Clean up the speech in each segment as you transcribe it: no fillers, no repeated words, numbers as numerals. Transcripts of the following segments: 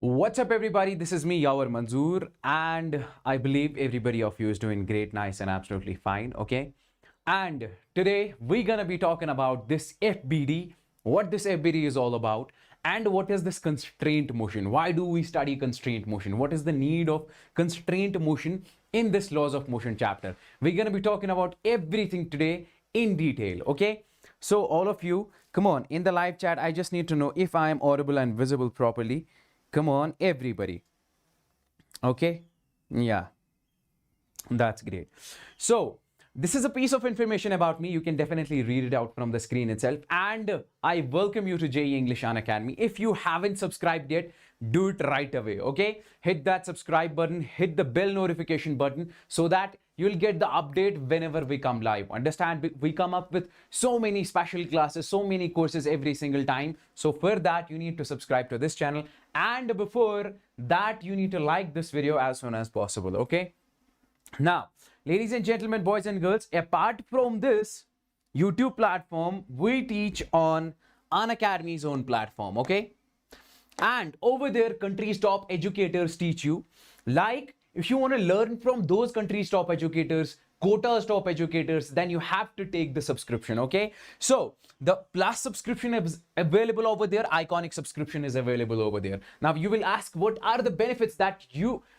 What's up, everybody? This is me, Yawar Manzoor, and I believe everybody of you is doing great, nice, and absolutely fine. Okay, and today we're gonna be talking about this FBD, what this FBD is all about, and what is this constraint motion. Why do we study constraint motion? What is the need of constraint motion in this laws of motion chapter? We're gonna be talking about everything today in detail. Okay, so all of you, come on in the live chat. I just need to know if I am audible and visible properly. Come on, everybody. Okay, yeah, that's great. So this is a piece of information about me. You can definitely read it out from the screen itself. And I welcome you to JEE English Unacademy. If you haven't subscribed yet, do it right away. Okay, hit that subscribe button, hit the bell notification button so that you'll get the update whenever we come live. Understand, we come up with so many special classes, so many courses every single time. So for that, you need to subscribe to this channel. And before that, you need to like this video as soon as possible. Okay, now, ladies and gentlemen, boys and girls, apart from this YouTube platform, we teach on Unacademy's own platform. Okay, and over there, country's top educators teach you. Like, if you want to learn from those country's top educators, quota's top educators, then you have to take the subscription. Okay, so the plus subscription is available over there, iconic subscription is available over there. Now you will ask, what are the benefits that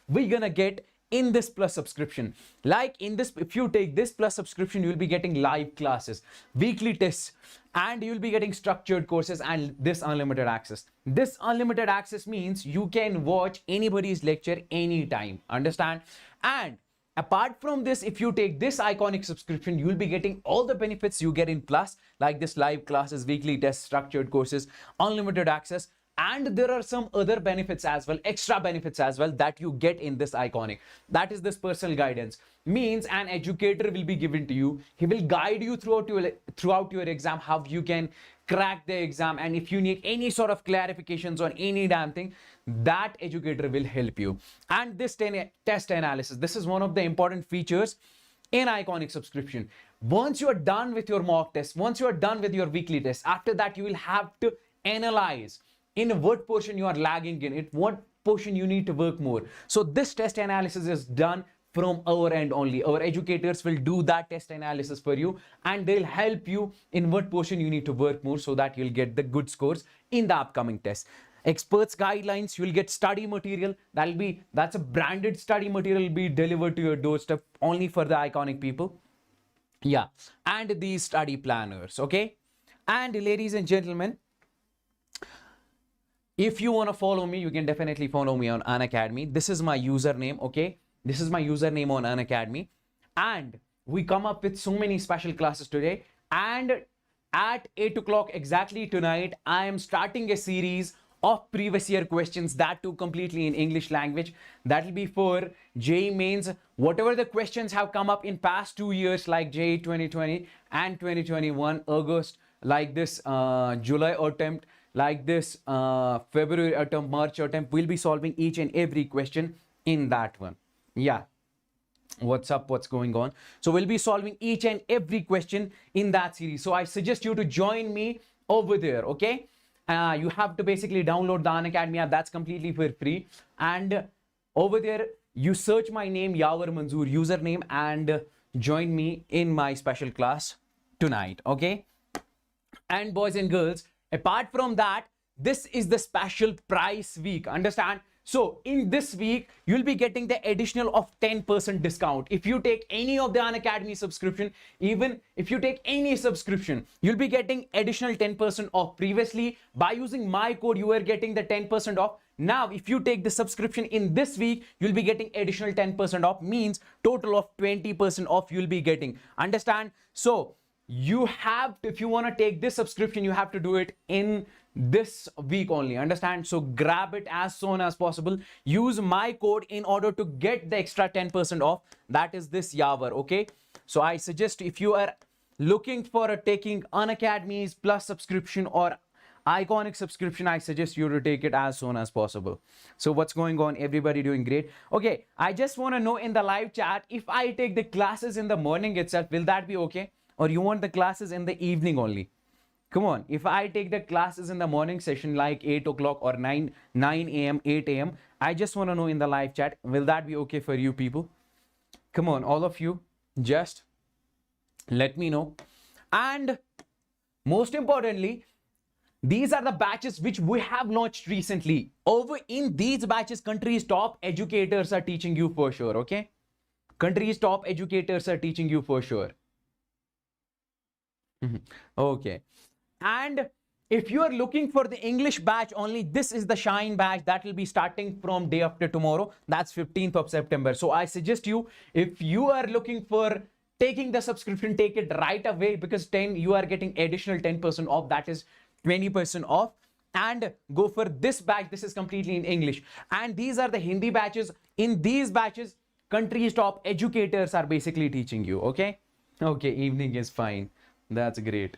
we're gonna get in this plus subscription? Like in this, if you take this plus subscription, you'll be getting live classes, weekly tests, and you'll be getting structured courses and this unlimited access. This unlimited access means you can watch anybody's lecture anytime. Understand? And apart from this, if you take this iconic subscription, you'll be getting all the benefits you get in plus, like this live classes, weekly tests, structured courses, unlimited access. And there are some other benefits as well, extra benefits as well, that you get in this iconic. That is this personal guidance. Means an educator will be given to you. He will guide you throughout your exam, how you can crack the exam. And if you need any sort of clarifications on any damn thing, that educator will help you. And this test analysis, this is one of the important features in iconic subscription. Once you are done with your mock test, once you are done with your weekly test, after that you will have to analyze in what portion you are lagging in, what portion you need to work more. So this test analysis is done from our end only. Our educators will do that test analysis for you, and they'll help you in what portion you need to work more so that you'll get the good scores in the upcoming test. Experts guidelines, you'll get study material. That's a branded study material, will be delivered to your doorstep only for the iconic people. Yeah, and these study planners. Okay, and ladies and gentlemen, if you want to follow me, you can definitely follow me on Unacademy. This is my username. Okay, this is my username on Unacademy, and we come up with so many special classes today. And at 8 o'clock exactly tonight, I am starting a series of previous year questions, that too completely in English language. That will be for JEE mains. Whatever the questions have come up in past 2 years, like JEE 2020 and 2021, August, like this July attempt, like this February attempt, March attempt, we'll be solving each and every question in that one. Yeah, what's up, what's going on? So we'll be solving each and every question in that series. So I suggest you to join me over there. Okay, you have to basically download the Unacademy app. That's completely for free. And over there, you search my name, Yawar Manzoor username, and join me in my special class tonight. Okay, and boys and girls, apart from that, this is the special price week. Understand? So in this week, you'll be getting the additional of 10% discount. If you take any of the Unacademy subscription, even if you take any subscription, you'll be getting additional 10% off. Previously, by using my code, you were getting the 10% off. Now, if you take the subscription in this week, you'll be getting additional 10% off, means total of 20% off you'll be getting. Understand? So you have to, if you want to take this subscription, you have to do it in this week only. Understand? So grab it as soon as possible. Use my code in order to get the extra 10% off. That is this Yawar. Okay, so I suggest, if you are looking for taking Unacademy's plus subscription or iconic subscription, I suggest you to take it as soon as possible. So what's going on? Everybody doing great? Okay, I just want to know in the live chat, if I take the classes in the morning itself, will that be okay? Or you want the classes in the evening only? Come on, if I take the classes in the morning session like 8 o'clock or 9 a.m., 8 a.m., I just want to know in the live chat, will that be okay for you people? Come on, all of you, just let me know. And most importantly, these are the batches which we have launched recently. Over in these batches, country's top educators are teaching you for sure, okay? Country's top educators are teaching you for sure. Okay. And if you are looking for the English batch only, this is the Shine batch that will be starting from day after tomorrow. That's 15th of September. So I suggest you, if you are looking for taking the subscription, take it right away, because you are getting additional 10% off. That is 20% off. And go for this batch. This is completely in English. And these are the Hindi batches. In these batches, country's top educators are basically teaching you. Okay. Okay. Evening is fine. That's great.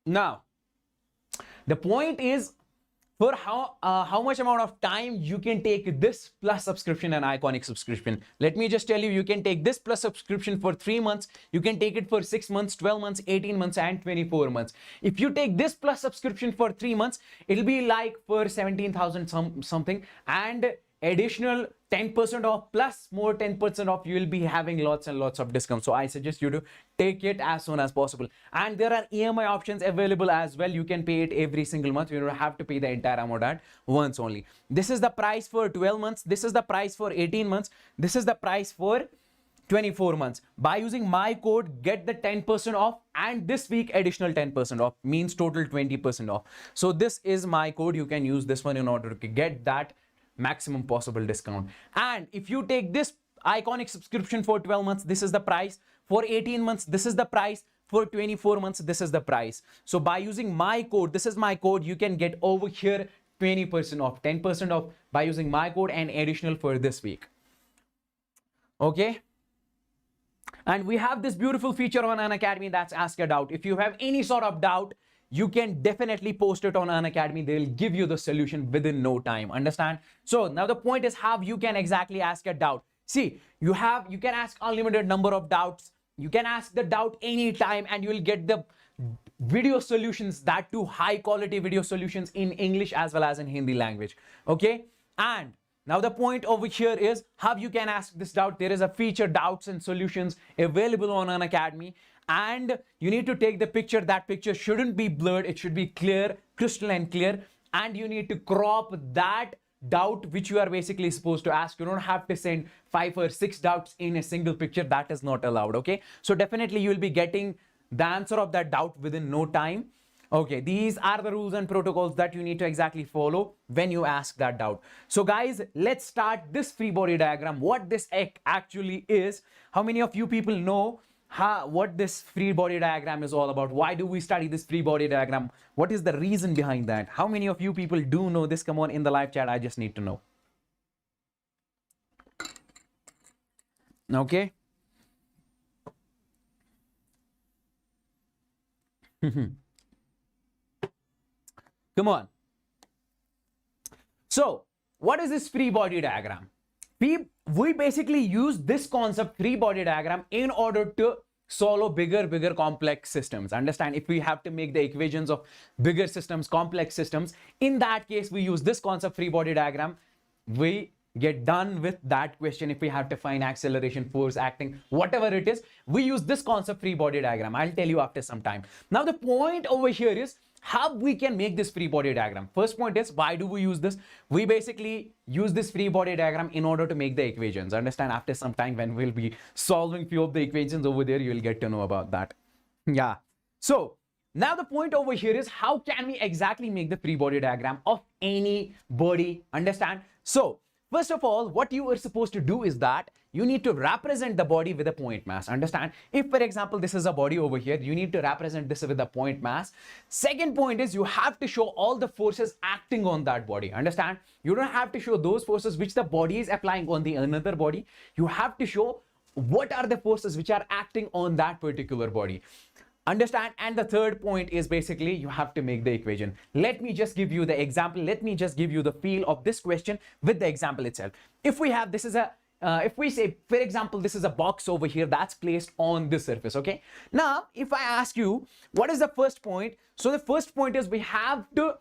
Now, the point is, for how much amount of time you can take this plus subscription and iconic subscription. Let me just tell you, you can take this plus subscription for 3 months. You can take it for 6 months, 12 months, 18 months, and 24 months. If you take this plus subscription for 3 months, it'll be like for 17,000 something, and additional 10% off plus more 10% off. You will be having lots and lots of discounts. So I suggest you to take it as soon as possible. And there are EMI options available as well. You can pay it every single month. You don't have to pay the entire amount at once only. This is the price for 12 months. This is the price for 18 months. This is the price for 24 months. By using my code, get the 10% off, and this week additional 10% off, means total 20% off. So this is my code. You can use this one in order to get that maximum possible discount. And if you take this iconic subscription for 12 months, this is the price. For 18 months, this is the price. For 24 months, this is the price. So by using my code, this is my code, you can get over here 20% off, 10% off by using my code, and additional for this week. Okay. And we have this beautiful feature on Unacademy, that's Ask a Doubt. If you have any sort of doubt, you can definitely post it on Unacademy. They'll give you the solution within no time. Understand? So now the point is how you can exactly ask a doubt. See, you can ask unlimited number of doubts. You can ask the doubt anytime, and you will get the video solutions, that too high quality video solutions in English as well as in Hindi language. Okay. And now the point over here is how you can ask this doubt. There is a feature, doubts and solutions, available on Unacademy. And you need to take the picture. That picture shouldn't be blurred. It should be clear, crystal and clear. And you need to crop that doubt which you are basically supposed to ask. You don't have to send 5 or 6 doubts in a single picture. That is not allowed. Okay. So definitely you will be getting the answer of that doubt within no time. Okay. These are the rules and protocols that you need to exactly follow when you ask that doubt. So guys, let's start this free body diagram. What this actually is. How many of you people know what this free body diagram is all about? Why do we study this free body diagram? What is the reason behind that? How many of you people do know this? Come on in the live chat. I just need to know. Okay. Come on. So what is this free body diagram? We basically use this concept, free body diagram, in order to solve bigger complex systems. Understand? If we have to make the equations of bigger systems, complex systems, in that case we use this concept, free body diagram. We get done with that question. If we have to find acceleration, force, acting, whatever it is, we use this concept, free body diagram. I'll tell you after some time. Now the point over here is how we can make this free body diagram. First point is, why do we use this? We basically use this free body diagram in order to make the equations. Understand? After some time when we'll be solving few of the equations over there, you'll get to know about that. Yeah. So now the point over here is, how can we exactly make the free body diagram of any body? Understand? So first of all, what you are supposed to do is that you need to represent the body with a point mass. Understand? If, for example, this is a body over here, you need to represent this with a point mass. Second point is, you have to show all the forces acting on that body. Understand? You don't have to show those forces which the body is applying on the another body. You have to show what are the forces which are acting on that particular body. Understand? And the third point is basically you have to make the equation. Let me just give you the example. Let me just give you the feel of this question with the example itself. If we have, this is a if we say, for example, this is a box over here that's placed on this surface, okay? Now, if I ask you, what is the first point? So the first point is we have to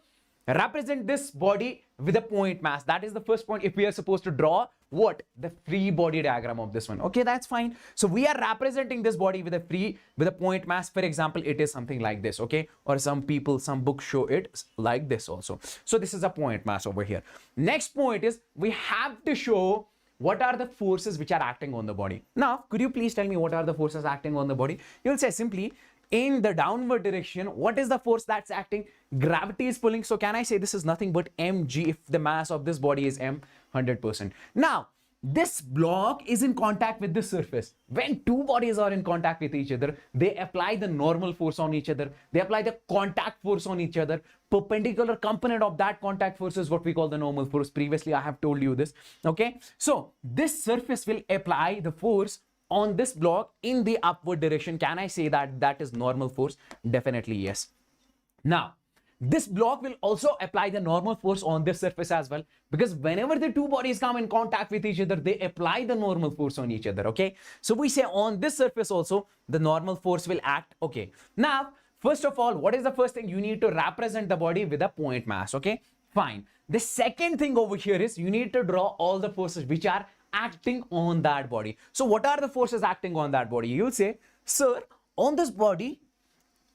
represent this body with a point mass. That is the first point if we are supposed to draw what? The free body diagram of this one. Okay, that's fine. So we are representing this body with a point mass. For example, it is something like this, okay? Or some books show it like this also. So this is a point mass over here. Next point is we have to show what are the forces which are acting on the body. Now, could you please tell me what are the forces acting on the body? You'll say simply, in the downward direction, what is the force that's acting? Gravity is pulling. So can I say this is nothing but mg if the mass of this body is m, 100%. Now, this block is in contact with this surface. When two bodies are in contact with each other, they apply the normal force on each other. They apply the contact force on each other. Perpendicular component of that contact force is what we call the normal force. Previously, I have told you this. Okay. So this surface will apply the force on this block in the upward direction. Can I say that that is normal force? Definitely yes. Now, this block will also apply the normal force on this surface as well, because whenever the two bodies come in contact with each other, they apply the normal force on each other, okay? So we say on this surface also, the normal force will act, okay? Now, first of all, what is the first thing? You need to represent the body with a point mass, okay? Fine. The second thing over here is you need to draw all the forces which are acting on that body. So what are the forces acting on that body? You'll say, sir, on this body,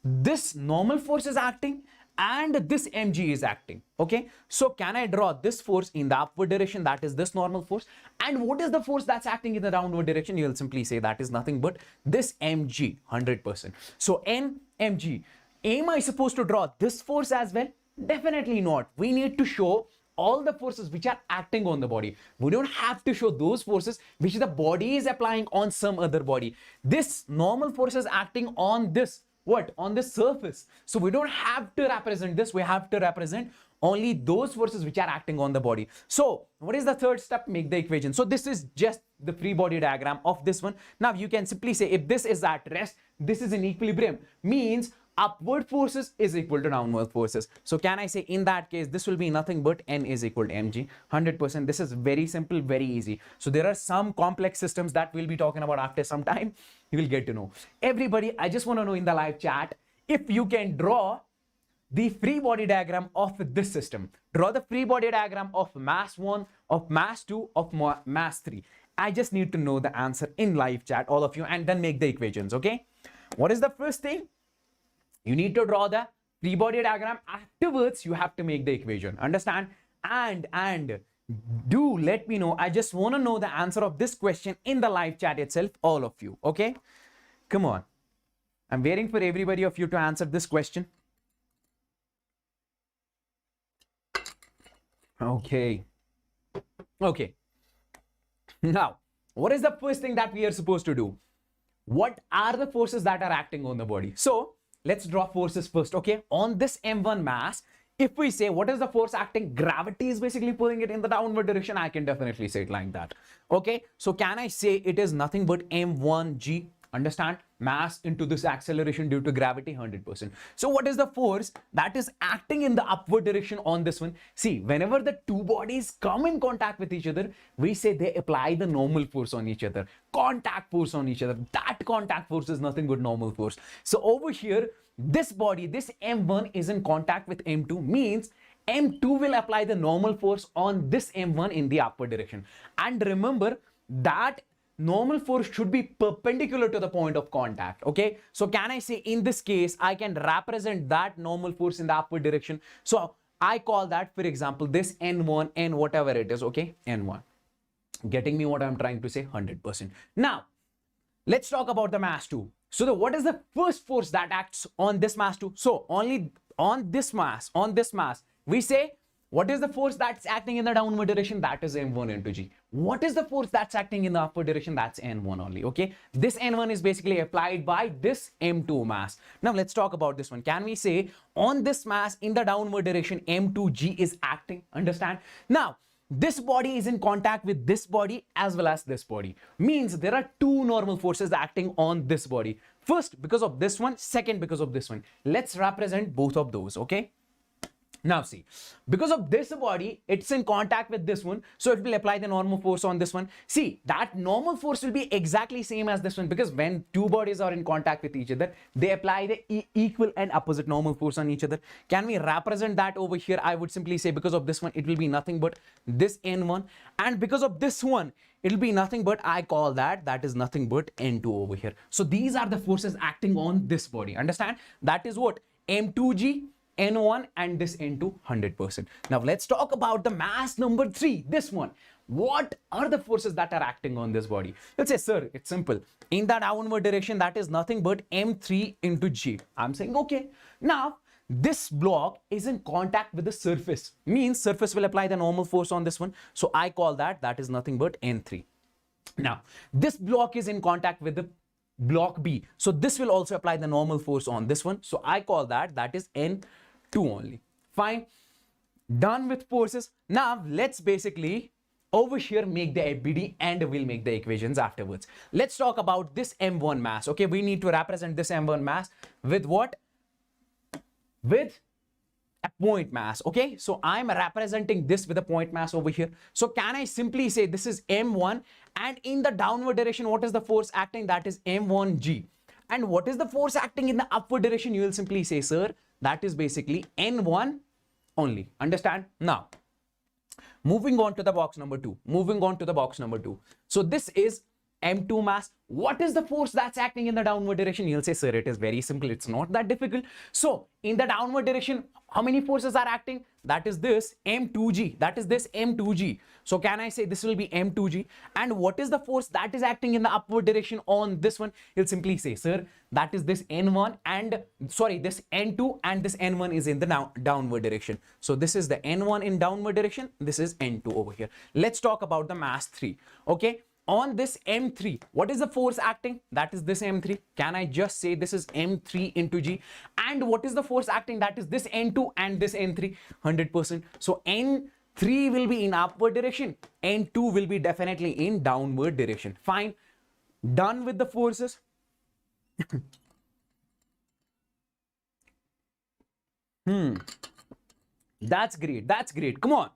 this normal force is acting and this mg is acting, okay? So can I draw this force in the upward direction? That is this normal force. And what is the force that's acting in the downward direction? You'll simply say that is nothing but this mg, 100%. So n mg. Am I supposed to draw this force as well? Definitely not. We need to show all the forces which are acting on the body. We don't have to show those forces which the body is applying on some other body. This normal force is acting on this, what? On this surface. So we don't have to represent this. We have to represent only those forces which are acting on the body. So what is the third step? Make the equation. So this is just the free body diagram of this one. Now you can simply say if this is at rest, this is in equilibrium, means upward forces is equal to downward forces. So can I say in that case, this will be nothing but n is equal to mg, 100%. This is very simple, very easy. So there are some complex systems that we'll be talking about after some time. You will get to know. Everybody, I just want to know in the live chat, if you can draw the free body diagram of this system. Draw the free body diagram of mass 1, of mass 2, of mass 3. I just need to know the answer in live chat, all of you, and then make the equations, okay? What is the first thing? You need to draw the free body diagram. Afterwards, you have to make the equation. Understand? And do let me know. I just want to know the answer of this question in the live chat itself, all of you. Okay? Come on. I'm waiting for everybody of you to answer this question. Okay. Okay. Now, what is the first thing that we are supposed to do? What are the forces that are acting on the body? So, let's draw forces first, okay? On this m1 mass, if we say what is the force acting, gravity is basically pulling it in the downward direction. I can definitely say it like that, okay? So can I say it is nothing but m1g? Understand? Mass into this acceleration due to gravity, 100%. So what is the force that is acting in the upward direction on this one? See, whenever the two bodies come in contact with each other, we say they apply the normal force on each other, contact force on each other. That contact force is nothing but normal force. So over here, this body, this m1 is in contact with m2, means m2 will apply the normal force on this m1 in the upward direction. And remember that normal force should be perpendicular to the point of contact, okay? So can I say in this case, I can represent that normal force in the upward direction. So I call that, for example, this N1, N whatever it is, okay? N1. Getting me what I'm trying to say? 100%. Now, let's talk about the mass 2. So what is the first force that acts on this mass 2? So only on this mass, we say, what is the force that's acting in the downward direction? That is m1 into g. What is the force that's acting in the upward direction? That's n1 only, okay? This n1 is basically applied by this m2 mass. Now let's talk about this one. Can we say on this mass in the downward direction, m2g is acting? Understand? Now, this body is in contact with this body as well as this body. Means there are two normal forces acting on this body. First, because of this one. Second, because of this one. Let's represent both of those, okay? Now see, because of this body, it's in contact with this one, so it will apply the normal force on this one. See, that normal force will be exactly same as this one, because when two bodies are in contact with each other, they apply the equal and opposite normal force on each other. Can we represent that over here? I would simply say, because of this one, it will be nothing but this N1, and because of this one, it will be nothing but, I call that is nothing but N2 over here. So these are the forces acting on this body. Understand? That is what? M2G, N1 and this N2, 100%. Now let's talk about the mass number 3, this one. What are the forces that are acting on this body? Let's say, sir, it's simple. In the downward direction, that is nothing but M3 into G. I'm saying, okay. Now, this block is in contact with the surface. Means surface will apply the normal force on this one. So I call that is nothing but N3. Now, this block is in contact with the block B. So this will also apply the normal force on this one. So I call that is N2 only. Fine. Done with forces. Now let's basically over here make the FBD and we'll make the equations afterwards. Let's talk about this M1 mass. Okay, we need to represent this M1 mass with what? With a point mass. Okay, so I'm representing this with a point mass over here. So can I simply say this is M1, and in the downward direction, what is the force acting? That is M1G. And what is the force acting in the upward direction? You will simply say, sir, that is basically N1 only. Understand? Now, moving on to the box number 2. So this is M2 mass. What is the force that's acting in the downward direction? You'll say, sir, it is very simple. It's not that difficult. So in the downward direction, how many forces are acting? That is this M2G. That is this M2G. So can I say this will be M2G? And what is the force that is acting in the upward direction on this one? You'll simply say, sir, that is this N1 and sorry, this N2 and this N1 is in the downward direction. So this is the N1 in downward direction. This is N2 over here. Let's talk about the mass 3. Okay. On this M3, what is the force acting? That is this M3. Can I just say this is M3 into G? And what is the force acting? That is this N2 and this N3, 100%. So N3 will be in upward direction. N2 will be definitely in downward direction. Fine. Done with the forces. That's great. That's great. Come on.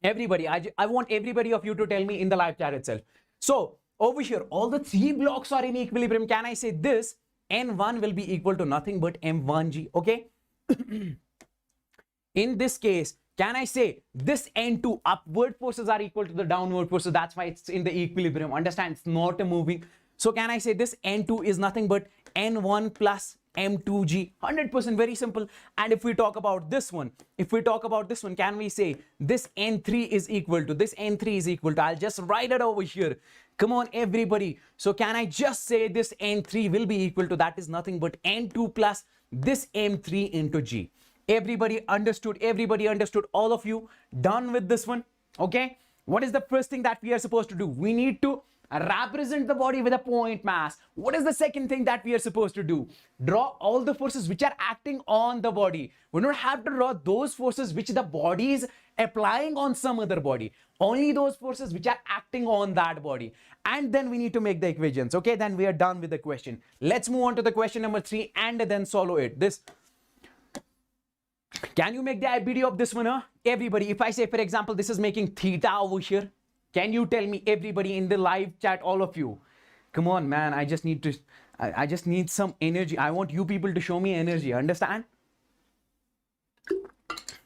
Everybody, I want everybody of you to tell me in the live chat itself. So over here, all the 3 blocks are in equilibrium. Can I say this N1 will be equal to nothing but M1G? Okay. In this case, can I say this N2 upward forces are equal to the downward forces? That's why it's in the equilibrium. Understand? It's not a moving. So can I say this N2 is nothing but N1 plus M2G? 100%, very simple. And if we talk about this one, can we say this N3 is equal to this N3 is equal to, I'll just write it over here. Come on, everybody. So can I just say this N3 will be equal to, that is nothing but N2 plus this M3 into G. Everybody understood? Everybody understood? All of you done with this one? Okay. What is the first thing that we are supposed to do? We need to represent the body with a point mass. What is the second thing that we are supposed to do? Draw all the forces which are acting on the body. We don't have to draw those forces which the body is applying on some other body. Only those forces which are acting on that body. And then we need to make the equations. Okay, then we are done with the question. Let's move on to the question number 3 and then solve it. This. Can you make the IBD of this one? Huh? Everybody, if I say, for example, this is making theta over here. Can you tell me, everybody in the live chat, all of you? Come on, man. I just need some energy. I want you people to show me energy. Understand?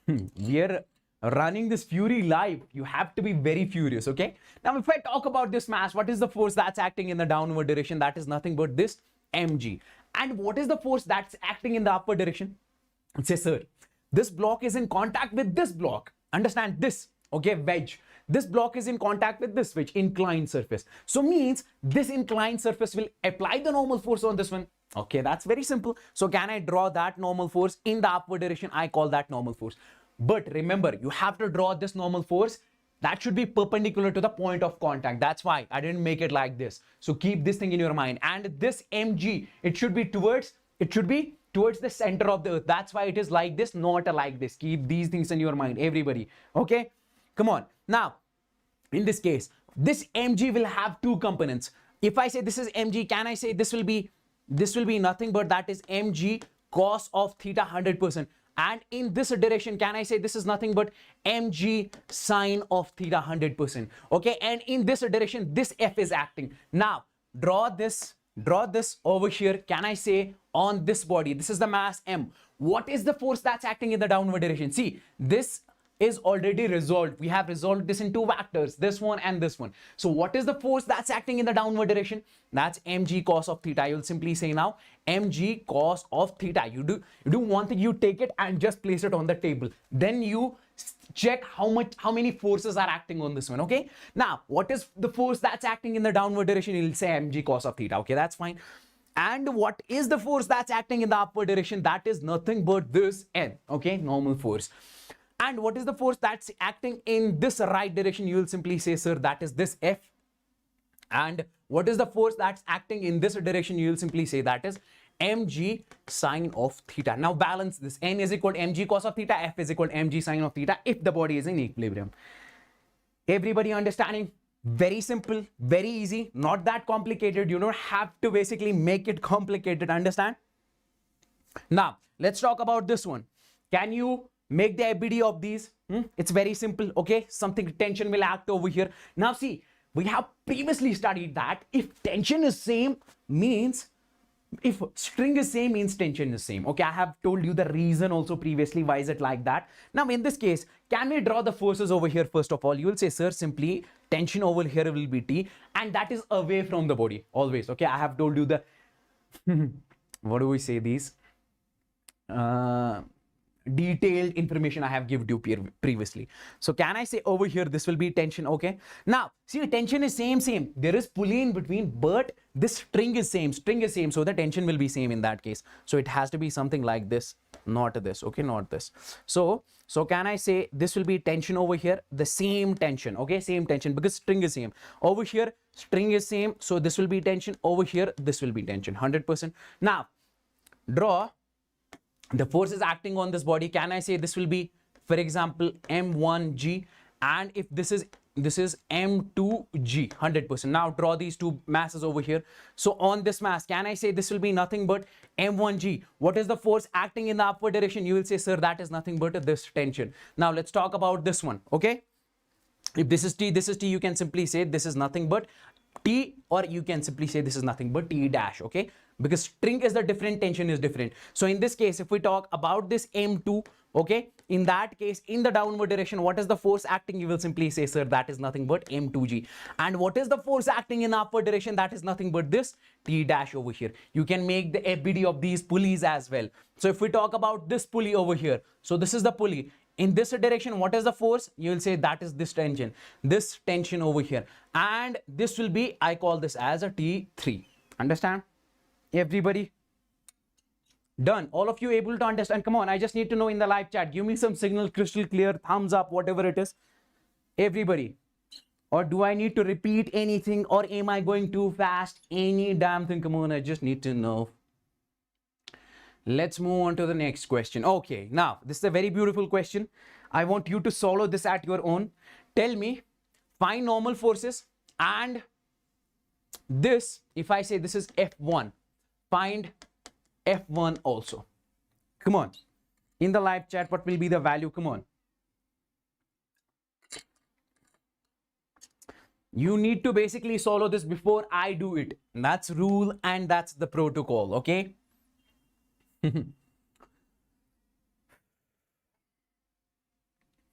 We are running this fury live. You have to be very furious, okay? Now, if I talk about this mass, what is the force that's acting in the downward direction? That is nothing but this mg. And what is the force that's acting in the upward direction? Say, sir, this block is in contact with this block. Understand this, okay? Wedge. This block is in contact with this wedge, inclined surface. So means this inclined surface will apply the normal force on this one. Okay, that's very simple. So can I draw that normal force in the upward direction? I call that normal force. But remember, you have to draw this normal force that should be perpendicular to the point of contact. That's why I didn't make it like this. So keep this thing in your mind. And this mg, it should be towards the center of the earth. That's why it is like this, not like this. Keep these things in your mind, everybody. Okay, come on. Now, in this case, this mg will have 2 components. If I say this is mg, can I say this will be nothing but that is mg cos of theta 100%. And in this direction, can I say this is nothing but mg sine of theta 100%? Okay, and in this direction, this F is acting. Now, draw this over here. Can I say on this body, this is the mass M. What is the force that's acting in the downward direction? See, this is already resolved. We have resolved this in two vectors, this one and this one. So what is the force that's acting in the downward direction? That's mg cos of theta. You'll simply say now mg cos of theta. You do one thing, you take it and just place it on the table. Then you check how many forces are acting on this one. Okay, now what is the force that's acting in the downward direction? You'll say mg cos of theta. Okay, that's fine. And what is the force that's acting in the upward direction? That is nothing but this N. Okay, normal force. And what is the force that's acting in this right direction? You will simply say, sir, that is this F. And what is the force that's acting in this direction? You will simply say that is mg sine of theta. Now balance this. N is equal to mg cos of theta, F is equal to mg sine of theta if the body is in equilibrium. Everybody understanding? Very simple, very easy, not that complicated. You don't have to basically make it complicated, understand? Now, let's talk about this one. Can you make the FBD of these? It's very simple, okay? Something tension will act over here. Now see, we have previously studied that if tension is same means, if string is same means tension is same. Okay, I have told you the reason also previously why is it like that. Now in this case, can we draw the forces over here? First of all, you will say, sir, simply tension over here will be T, and that is away from the body always. Okay, I have told you the what do we say these detailed information I have given you previously. So can I say over here this will be tension? Okay, now see, tension is same. There is pulley in between, but this string is same, so the tension will be same in that case. So it has to be something like this, not this. Okay, not this. So can I say this will be tension over here, the same tension? Okay, same tension because string is same. Over here string is same, so this will be tension. Over here this will be tension 100%. Now draw the force is acting on this body. Can I say this will be, for example, m1g, and if this is m2g 100%. Now draw these two masses over here. So on this mass, can I say this will be nothing but m1g? What is the force acting in the upward direction? You will say, sir, that is nothing but this tension. Now let's talk about this one. Okay, if this is T, you can simply say this is nothing but T, or you can simply say this is nothing but T dash. Okay, because string is the different, tension is different. So in this case, if we talk about this m2, okay, in that case, in the downward direction, what is the force acting? You will simply say, sir, that is nothing but m2g. And what is the force acting in the upward direction? That is nothing but this T dash over here. You can make the FBD of these pulleys as well. So if we talk about this pulley over here, so this is the pulley. In this direction, what is the force? You will say that is this tension over here. And this will be, I call this as a T3. Understand? Everybody? Done. All of you able to understand? Come on, I just need to know in the live chat. Give me some signal, crystal clear, thumbs up, whatever it is. Everybody. Or do I need to repeat anything, or am I going too fast? Any damn thing. Come on, I just need to know. Let's move on to the next question. Okay, now this is a very beautiful question. I want you to solve this at your own. Tell me, find normal forces, and this, if I say this is F1, find F1 also. Come on. In the live chat, what will be the value? Come on. You need to basically solve this before I do it. That's rule and that's the protocol, okay?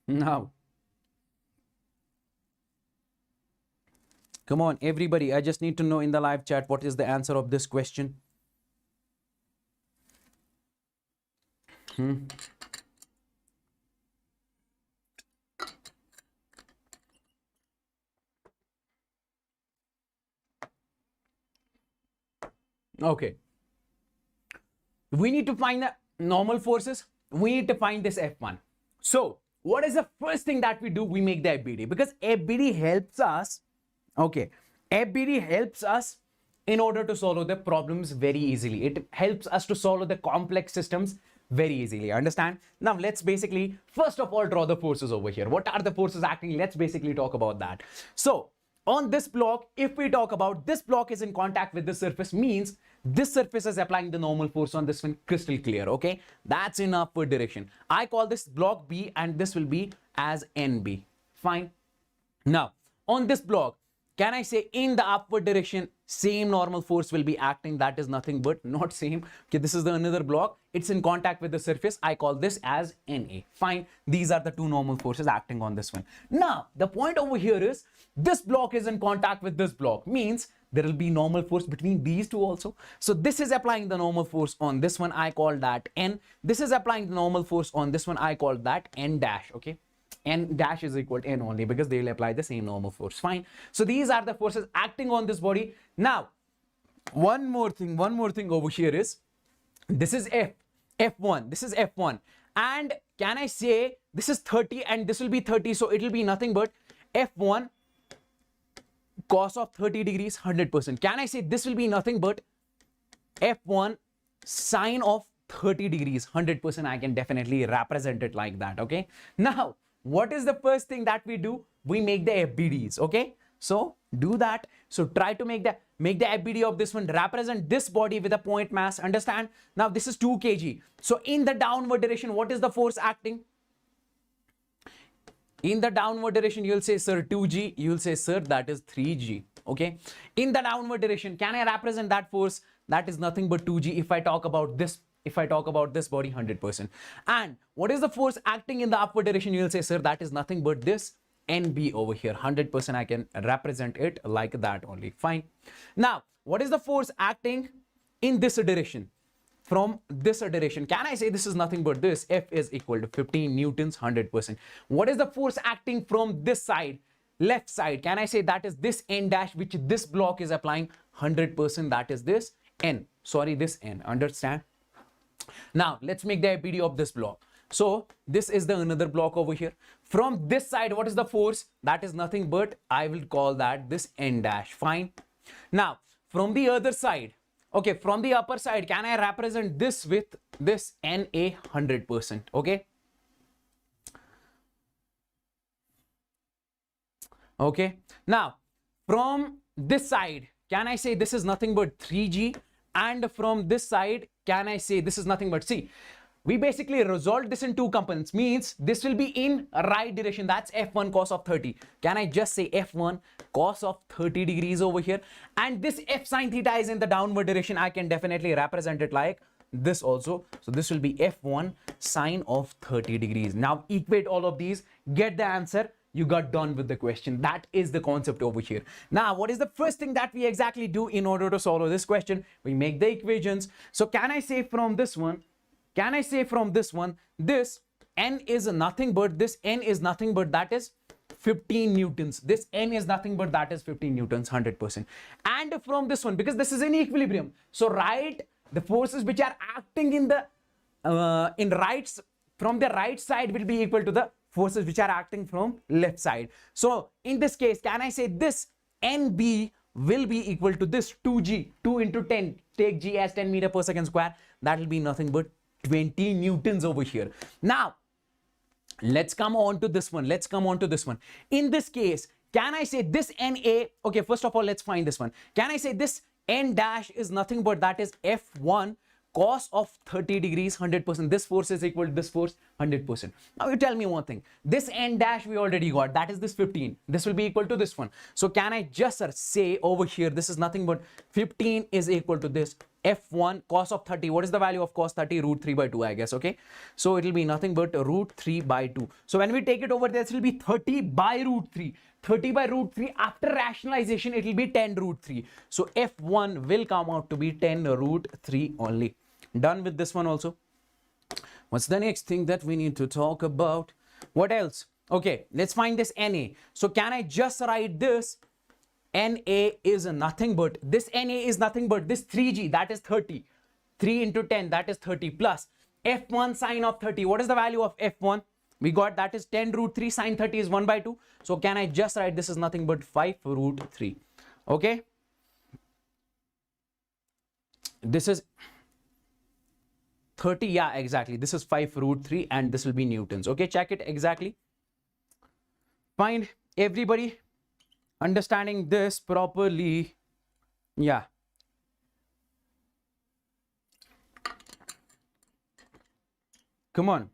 Now, come on, everybody. I just need to know in the live chat what is the answer of this question. Okay. We need to find the normal forces. We need to find this F1. So, what is the first thing that we do? We make the FBD, because FBD helps us. Okay, FBD helps us in order to solve the problems very easily. It helps us to solve the complex systems very easily. Understand? Now, let's basically first of all draw the forces over here. What are the forces acting? Let's basically talk about that. So, on this block, if we talk about this block is in contact with the surface, means This surface is applying the normal force on this one, crystal clear, okay? That's in upward direction. I call this block B and this will be as NB. Fine. Now, on this block, can I say in the upward direction, same normal force will be acting? That is nothing but not same. Okay, this is the another block. It's in contact with the surface. I call this as NA. Fine. These are the two normal forces acting on this one. Now, the point over here is this block is in contact with this block. Means there will be normal force between these two also. So this is applying the normal force on this one. I call that N. This is applying the normal force on this one. I call that N dash. Okay. N dash is equal to N only because they will apply the same normal force. Fine. So these are the forces acting on this body. Now, one more thing over here is this is F1. This is F1. And can I say this is 30 and this will be 30. So it will be nothing but F1 cos of 30 degrees 100%. Can I say this will be nothing but F1 sine of 30 degrees 100%? I can definitely represent it like that. Okay. Now, what is the first thing that we do? We make the FBDs, okay? So do that. So try to make the FBD of this one, represent this body with a point mass, understand? Now this is 2 kg. So in the downward direction, what is the force acting? In the downward direction, you'll say, sir, 2g. You'll say, sir, that is 3g, okay? In the downward direction, can I represent that force? That is nothing but 2g if I talk about this. If I talk about this body 100%. And what is the force acting in the upward direction? You will say, sir, that is nothing but this NB over here. 100% I can represent it like that only. Fine. Now, what is the force acting in this direction? From this direction, can I say this is nothing but this? F is equal to 15 newtons, 100%. What is the force acting from this side? Left side. Can I say that is this N dash, which this block is applying 100%? That is this N. Sorry, this N. Understand? Now, let's make the FBD of this block. So, this is the another block over here. From this side, what is the force? That is nothing but, I will call that this N dash. Fine. Now, from the other side, okay, from the upper side, can I represent this with this NA 100%? Okay. Okay. Now, from this side, can I say this is nothing but 3G? And from this side, can I say this is nothing but, see, we basically resolved this in two components, means this will be in right direction. That's F1 cos of 30. Can I just say F1 cos of 30 degrees over here? And this F sine theta is in the downward direction. I can definitely represent it like this also. So this will be F1 sine of 30 degrees. Now equate all of these, get the answer. You got done with the question. That is the concept over here. Now, what is the first thing that we exactly do in order to solve this question? We make the equations. So can I say from this one, this N is nothing but, this N is nothing but that is 15 newtons. This N is nothing but that is 15 newtons, 100%. And from this one, because this is in equilibrium. So right, the forces which are acting in the, from the right side will be equal to the forces which are acting from left side. So in this case, can I say this NB will be equal to this 2G, 2 into 10, take G as 10 meter per second square. That will be nothing but 20 newtons over here. Now, let's come on to this one. In this case, can I say this NA, okay, first of all, let's find this one. Can I say this N dash is nothing but that is F1 cos of 30 degrees 100%. This force is equal to this force 100%. Now you tell me one thing. This N dash we already got. That is this 15. This will be equal to this one. So can I just say over here, this is nothing but 15 is equal to this F1 cos of 30. What is the value of cos 30? Root 3 by 2, I guess. Okay. So it will be nothing but root 3 by 2. So when we take it over there, it will be 30 by root 3. 30 by root 3. After rationalization, it will be 10 root 3. So F1 will come out to be 10 root 3 only. Done with this one also. What's the next thing that we need to talk about? What else? Okay, let's find this NA. So can I just write this? NA is nothing but, this NA is nothing but this 3G, that is 30. 3 into 10, that is 30 plus F1 sine of 30. What is the value of F1? We got that is 10 root 3 sine 30 is 1 by 2. So can I just write this is nothing but 5 root 3. Okay. This is 30. Yeah, exactly. This is 5 root 3 and this will be newtons. Okay, check it exactly. Fine. Everybody understanding this properly? Yeah. Come on.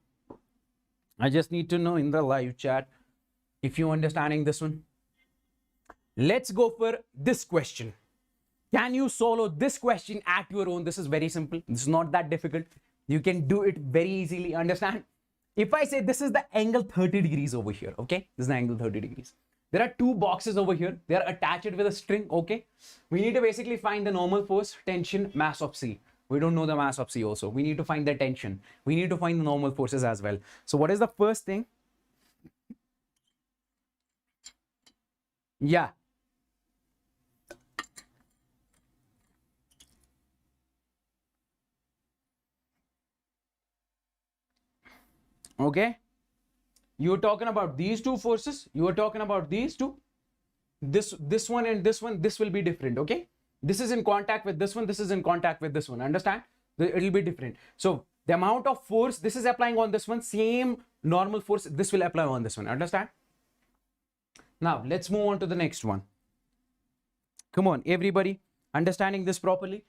I just need to know in the live chat if you're understanding this one. Let's go for this question. Can you solve this question at your own? This is very simple. This is not that difficult. You can do it very easily. Understand? If I say this is the angle 30 degrees over here, okay? This is the angle 30 degrees. There are two boxes over here. They are attached with a string, okay? We need to basically find the normal force, tension, mass of C. We don't know the mass of C also. We need to find the tension. We need to find the normal forces as well. So what is the first thing? Yeah. Okay. You're talking about these two forces. You are talking about these two. This one and this one, this will be different, okay? This is in contact with this one, this is in contact with this one, understand? It will be different. So the amount of force, this is applying on this one, same normal force, this will apply on this one, understand? Now, let's move on to the next one. Come on, everybody, understanding this properly?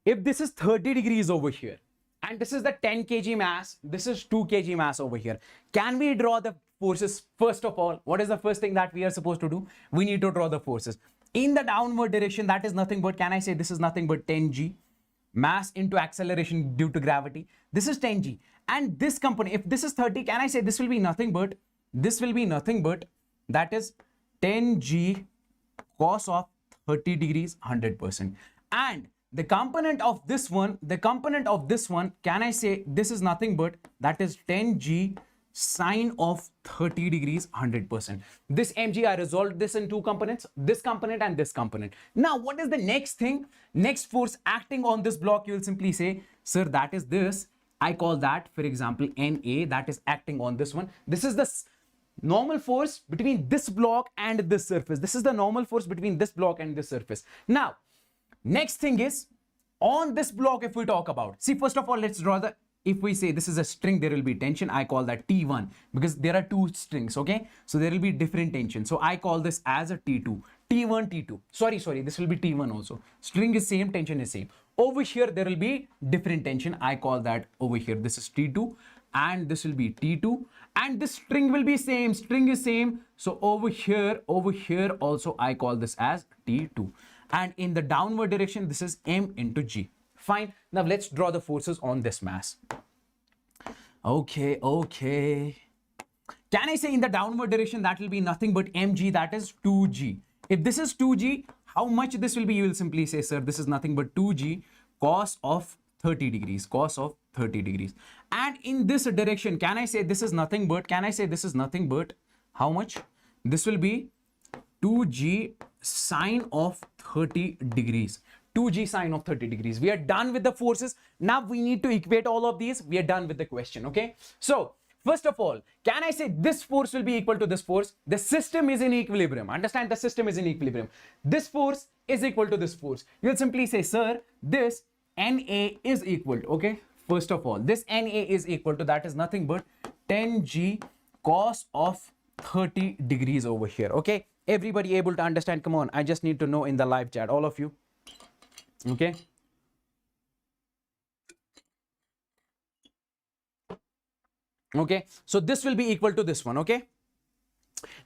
If this is 30 degrees over here, and this is the 10 kg mass, this is 2 kg mass over here, can we draw the forces? First of all, what is the first thing that we are supposed to do? We need to draw the forces. In the downward direction, that is nothing but, can I say this is nothing but 10g, mass into acceleration due to gravity. This is 10g. And this component, if this is 30, can I say this will be nothing but, that is 10g cos of 30 degrees, 100%. And the component of this one, can I say this is nothing but, that is 10g sine of 30 degrees, 100%. This mg, I resolved this in two components, this component and this component. Now, what is the next thing? Next force acting on this block, you will simply say, sir, that is this. I call that, for example, NA, that is acting on this one. This is the normal force between this block and this surface. This is the normal force between this block and this surface. Now, next thing is, on this block, if we talk about, see, first of all, let's draw the, if we say this is a string, there will be tension. I call that T1 because there are two strings, okay? So there will be different tension. So I call this as a T2, T1, T2. Sorry, this will be T1 also. String is same, tension is same. Over here, there will be different tension. I call that over here, this is T2 and this will be T2. And this string will be same, string is same. So over here also, I call this as T2. And in the downward direction, this is M into G. Fine. Now let's draw the forces on this mass. Okay. Can I say in the downward direction, that will be nothing but mg, that is 2g. If this is 2g, how much this will be? You will simply say, sir, this is nothing but 2g cos of 30 degrees, And in this direction, can I say this is nothing but, how much? This will be 2g sine of 30 degrees. 2g sine of 30 degrees. We are done with the forces. Now we need to equate all of these. We are done with the question, okay? So, first of all, can I say this force will be equal to this force? The system is in equilibrium. Understand, the system is in equilibrium. This force is equal to this force. You'll simply say, sir, this NA is equal to, okay? First of all, this NA is equal to, that is nothing but 10g cos of 30 degrees over here, okay? Everybody able to understand? Come on, I just need to know in the live chat, all of you. Okay. Okay, so this will be equal to this one, okay?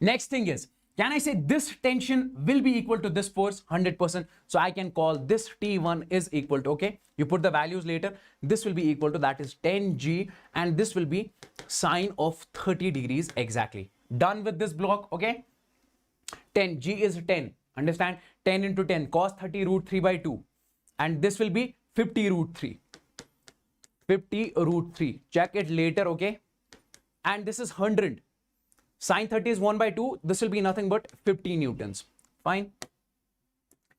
Next thing is, can I say this tension will be equal to this force 100%? So I can call this T1 is equal to, okay? You put the values later. This will be equal to, that is 10g, and this will be sine of 30 degrees exactly. Done with this block, okay? 10g is 10. Understand? 10 into 10 cos 30 root 3 by 2. And this will be 50 root 3. 50 root 3. Check it later, okay? And this is 100. Sine 30 is 1 by 2. This will be nothing but 50 newtons. Fine.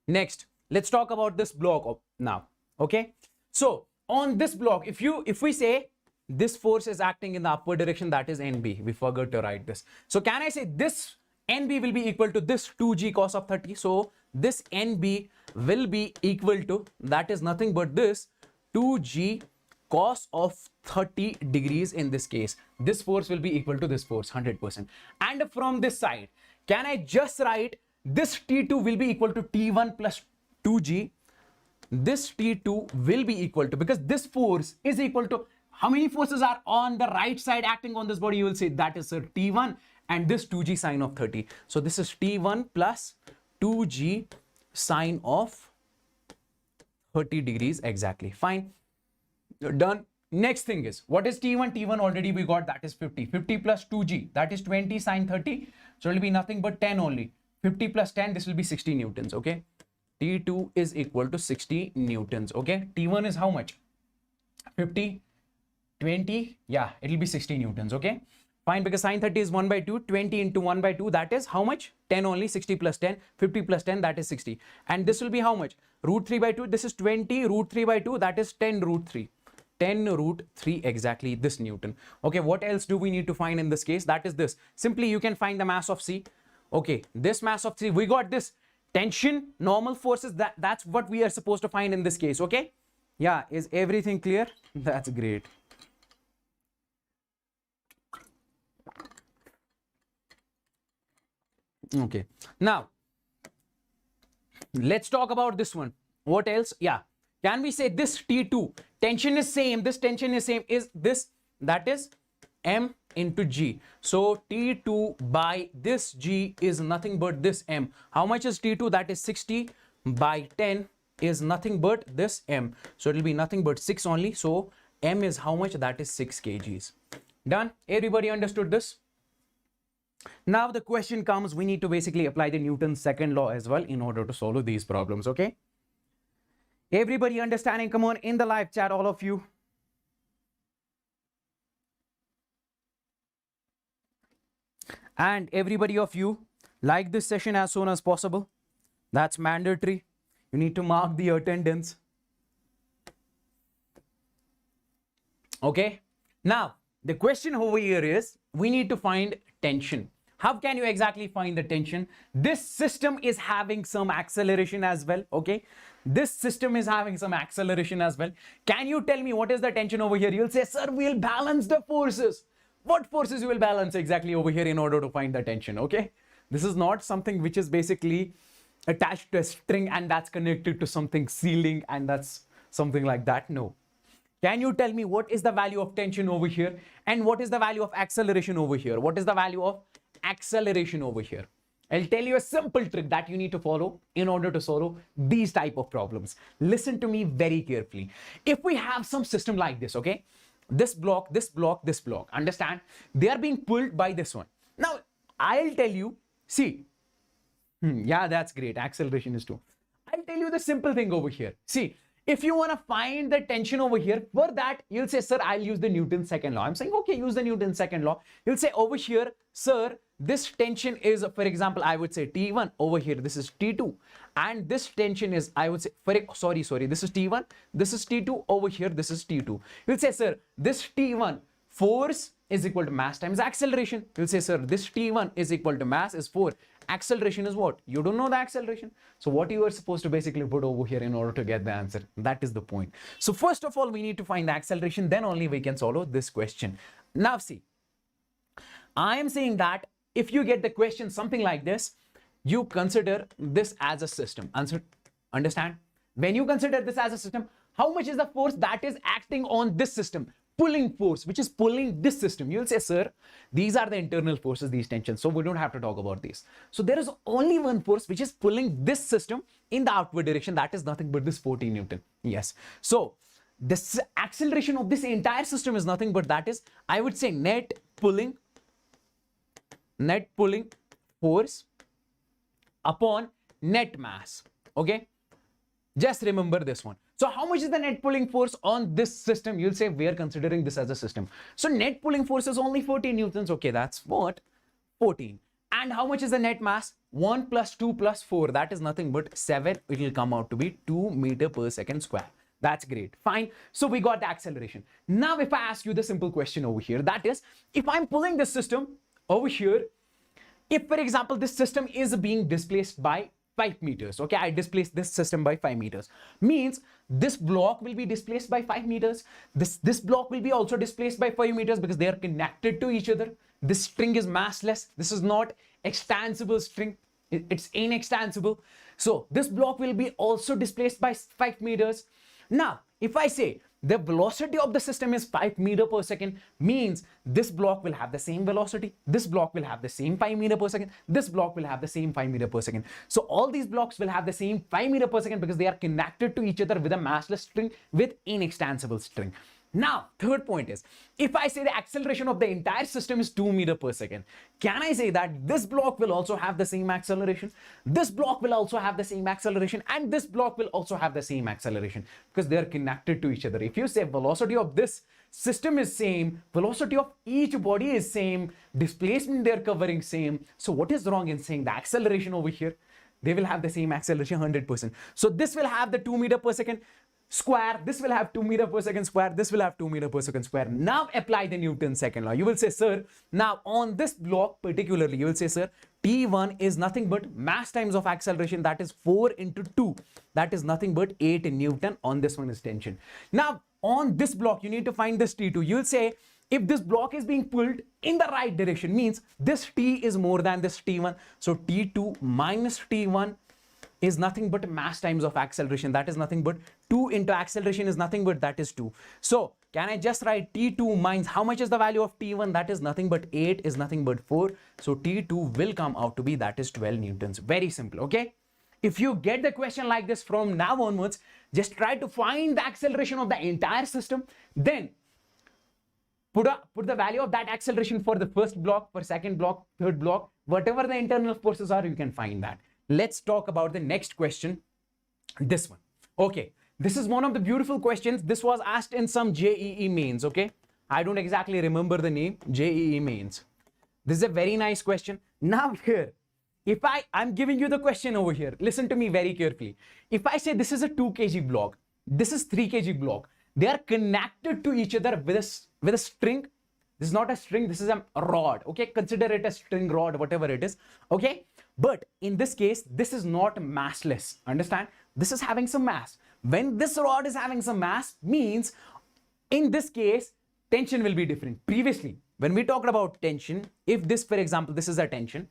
Next, let's talk about this block now, okay? So, on this block, if we say this force is acting in the upward direction, that is NB. We forgot to write this. So, can I say this NB will be equal to this 2g cos of 30? So, this NB will be equal to, that is nothing but this 2g cos of 30 degrees in this case. This force will be equal to this force 100%. And from this side, can I just write this T2 will be equal to T1 plus 2g. This T2 will be equal to, because this force is equal to How many forces are on the right side acting on this body? You will say that is T1 and this 2g sine of 30. So this is T1 plus 2g sine of 30 degrees exactly. Fine. Done. Next thing is, what is T1? T1 already we got, that is 50. 50 plus 2g, that is 20 sine 30. So it will be nothing but 10 only. 50 plus 10, this will be 60 newtons, okay? T2 is equal to 60 newtons, okay? T1 is how much? 50, 20, yeah, it will be 60 newtons, okay? Fine, because sine 30 is 1 by 2, 20 into 1 by 2, that is how much? 10 only, 60 plus 10, 50 plus 10, that is 60. And this will be how much? Root 3 by 2, this is 20, root 3 by 2, that is 10 root 3. 10 root 3 exactly, this Newton. Okay, what else do we need to find in this case? That is this. Simply you can find the mass of C. Okay, this mass of C, we got this tension, normal forces, that's what we are supposed to find in this case, okay? Yeah, is everything clear? That's great. Okay, now let's talk about this one. What else? Yeah, can we say this T2 tension is same, this tension is same, is this, that is M into G. So T2 by this G is nothing but this M. How much is T2? That is 60 by 10 is nothing but this M. So it will be nothing but 6 only. So M is how much? That is 6 kgs. Done? Everybody understood this? Now the question comes, we need to basically apply the Newton's second law as well in order to solve these problems, okay? Everybody understanding? Come on, in the live chat, all of you. And everybody of you, like this session as soon as possible. That's mandatory. You need to mark the attendance. Okay. Now, the question over here is, we need to find tension. How can you exactly find the tension? This system is having some acceleration as well, okay? This system is having some acceleration as well. Can you tell me what is the tension over here? You'll say, sir, we'll balance the forces. What forces you will balance exactly over here in order to find the tension, okay? This is not something which is basically attached to a string and that's connected to something ceiling and that's something like that. No. Can you tell me what is the value of tension over here and what is the value of acceleration over here? What is the value of acceleration over here? I'll tell you a simple trick that you need to follow in order to solve these type of problems. Listen to me very carefully. If we have some system like this, okay? This block, this block, this block, understand? They are being pulled by this one. Now, I'll tell you, see, yeah, that's great. Acceleration is 2. I'll tell you the simple thing over here. See, if you want to find the tension over here, for that, you'll say, sir, I'll use the Newton's second law. I'm saying, okay, use the Newton's second law. You'll say over here, sir, this tension is, for example, I would say T1 over here. This is T2. And this tension is, I would say, sorry, this is T1. This is T2 over here. This is T2. You'll say, sir, this T1 force is equal to mass times acceleration. You'll say, sir, this T1 is equal to mass is 4. Acceleration is what? You don't know the acceleration. So what you are supposed to basically put over here in order to get the answer. That is the point. So first of all, we need to find the acceleration. Then only we can solve this question. Now see, I am saying that if you get the question something like this, you consider this as a system. Understand? When you consider this as a system, how much is the force that is acting on this system? Pulling force, which is pulling this system. You'll say, sir, these are the internal forces, these tensions. So we don't have to talk about these. So there is only one force which is pulling this system in the outward direction. That is nothing but this 14 Newton. Yes. So this acceleration of this entire system is nothing but that is, I would say, net pulling force upon net mass. Okay. Just remember this one. So how much is the net pulling force on this system? You'll say we are considering this as a system. So net pulling force is only 14 newtons. Okay, that's what? 14. And how much is the net mass? 1 plus 2 plus 4. That is nothing but 7. It will come out to be 2 meter per second square. That's great. Fine. So we got the acceleration. Now if I ask you the simple question over here, that is, if I'm pulling this system over here, if for example this system is being displaced by 5 meters, okay, I displace this system by 5 meters, means this block will be displaced by 5 meters, this block will be also displaced by 5 meters because they are connected to each other. This string is massless. This is not extensible string, it's inextensible. So this block will be also displaced by 5 meters. Now if I say the velocity of the system is 5 meter per second, means this block will have the same velocity, this block will have the same 5 meter per second, this block will have the same 5 meter per second. So all these blocks will have the same 5 meter per second because they are connected to each other with a massless string with inextensible string. Now, third point is, if I say the acceleration of the entire system is 2 meter per second, can I say that this block will also have the same acceleration, this block will also have the same acceleration, and this block will also have the same acceleration because they are connected to each other. If you say velocity of this system is same, velocity of each body is same, displacement they are covering same, so what is wrong in saying the acceleration over here? They will have the same acceleration 100%. So this will have the 2 meter per second square, this will have 2 meter per second square, this will have 2 meter per second square. Now apply the Newton's second law. You will say, sir, now on this block particularly, you will say, sir, T1 is nothing but mass times of acceleration, that is 4 into 2. That is nothing but 8 Newton. On this one is tension. Now on this block, you need to find this T2. You will say, if this block is being pulled in the right direction, means this T is more than this T1. So T2 minus T1 is nothing but mass times of acceleration, that is nothing but 2 into acceleration is nothing but that is 2. So can I just write T2 minus how much is the value of T1? That is nothing but 8 is nothing but 4. So T2 will come out to be that is 12 Newtons. Very simple. Okay. If you get the question like this from now onwards, just try to find the acceleration of the entire system. Then put the value of that acceleration for the first block, for second block, third block, whatever the internal forces are, you can find that. Let's talk about the next question, this one. Okay, this is one of the beautiful questions. This was asked in some JEE mains. Okay, I don't exactly remember the name, JEE mains. This is a very nice question. Now here, if I'm giving you the question over here, listen to me very carefully. If I say this is a 2 kg block, this is 3 kg block, they are connected to each other with a string. This is not a string, this is a rod. Okay, consider it a string rod, whatever it is. Okay, but in this case, this is not massless. Understand? This is having some mass. When this rod is having some mass, means in this case, tension will be different. Previously, when we talked about tension, if this, for example, this is a tension,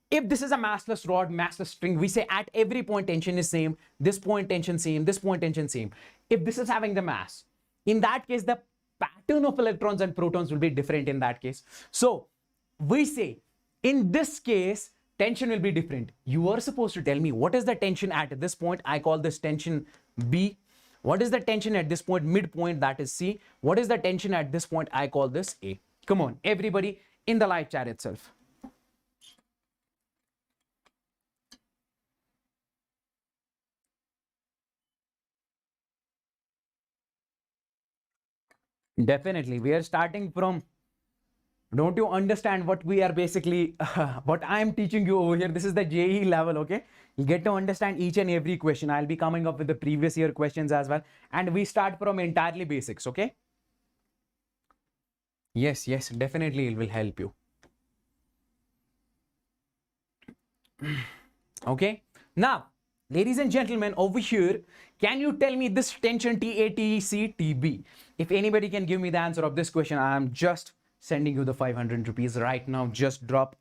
if this is a massless rod, massless string, we say at every point tension is same, this point tension same, this point tension same. If this is having the mass, in that case, the pattern of electrons and protons will be different in that case. So we say in this case, tension will be different. You are supposed to tell me what is the tension at this point. I call this tension B. What is the tension at this point, midpoint, that is C. What is the tension at this point? I call this A. Come on, everybody in the live chat itself. Definitely, we are starting from, don't you understand what we are basically, what I am teaching you over here? This is the JEE level, okay? You get to understand each and every question. I'll be coming up with the previous year questions as well. And we start from entirely basics, okay? Yes, yes, definitely it will help you. Okay, now, ladies and gentlemen, over here, can you tell me this tension TA, TC, TB? If anybody can give me the answer of this question, I am just sending you the 500 rupees right now. Just drop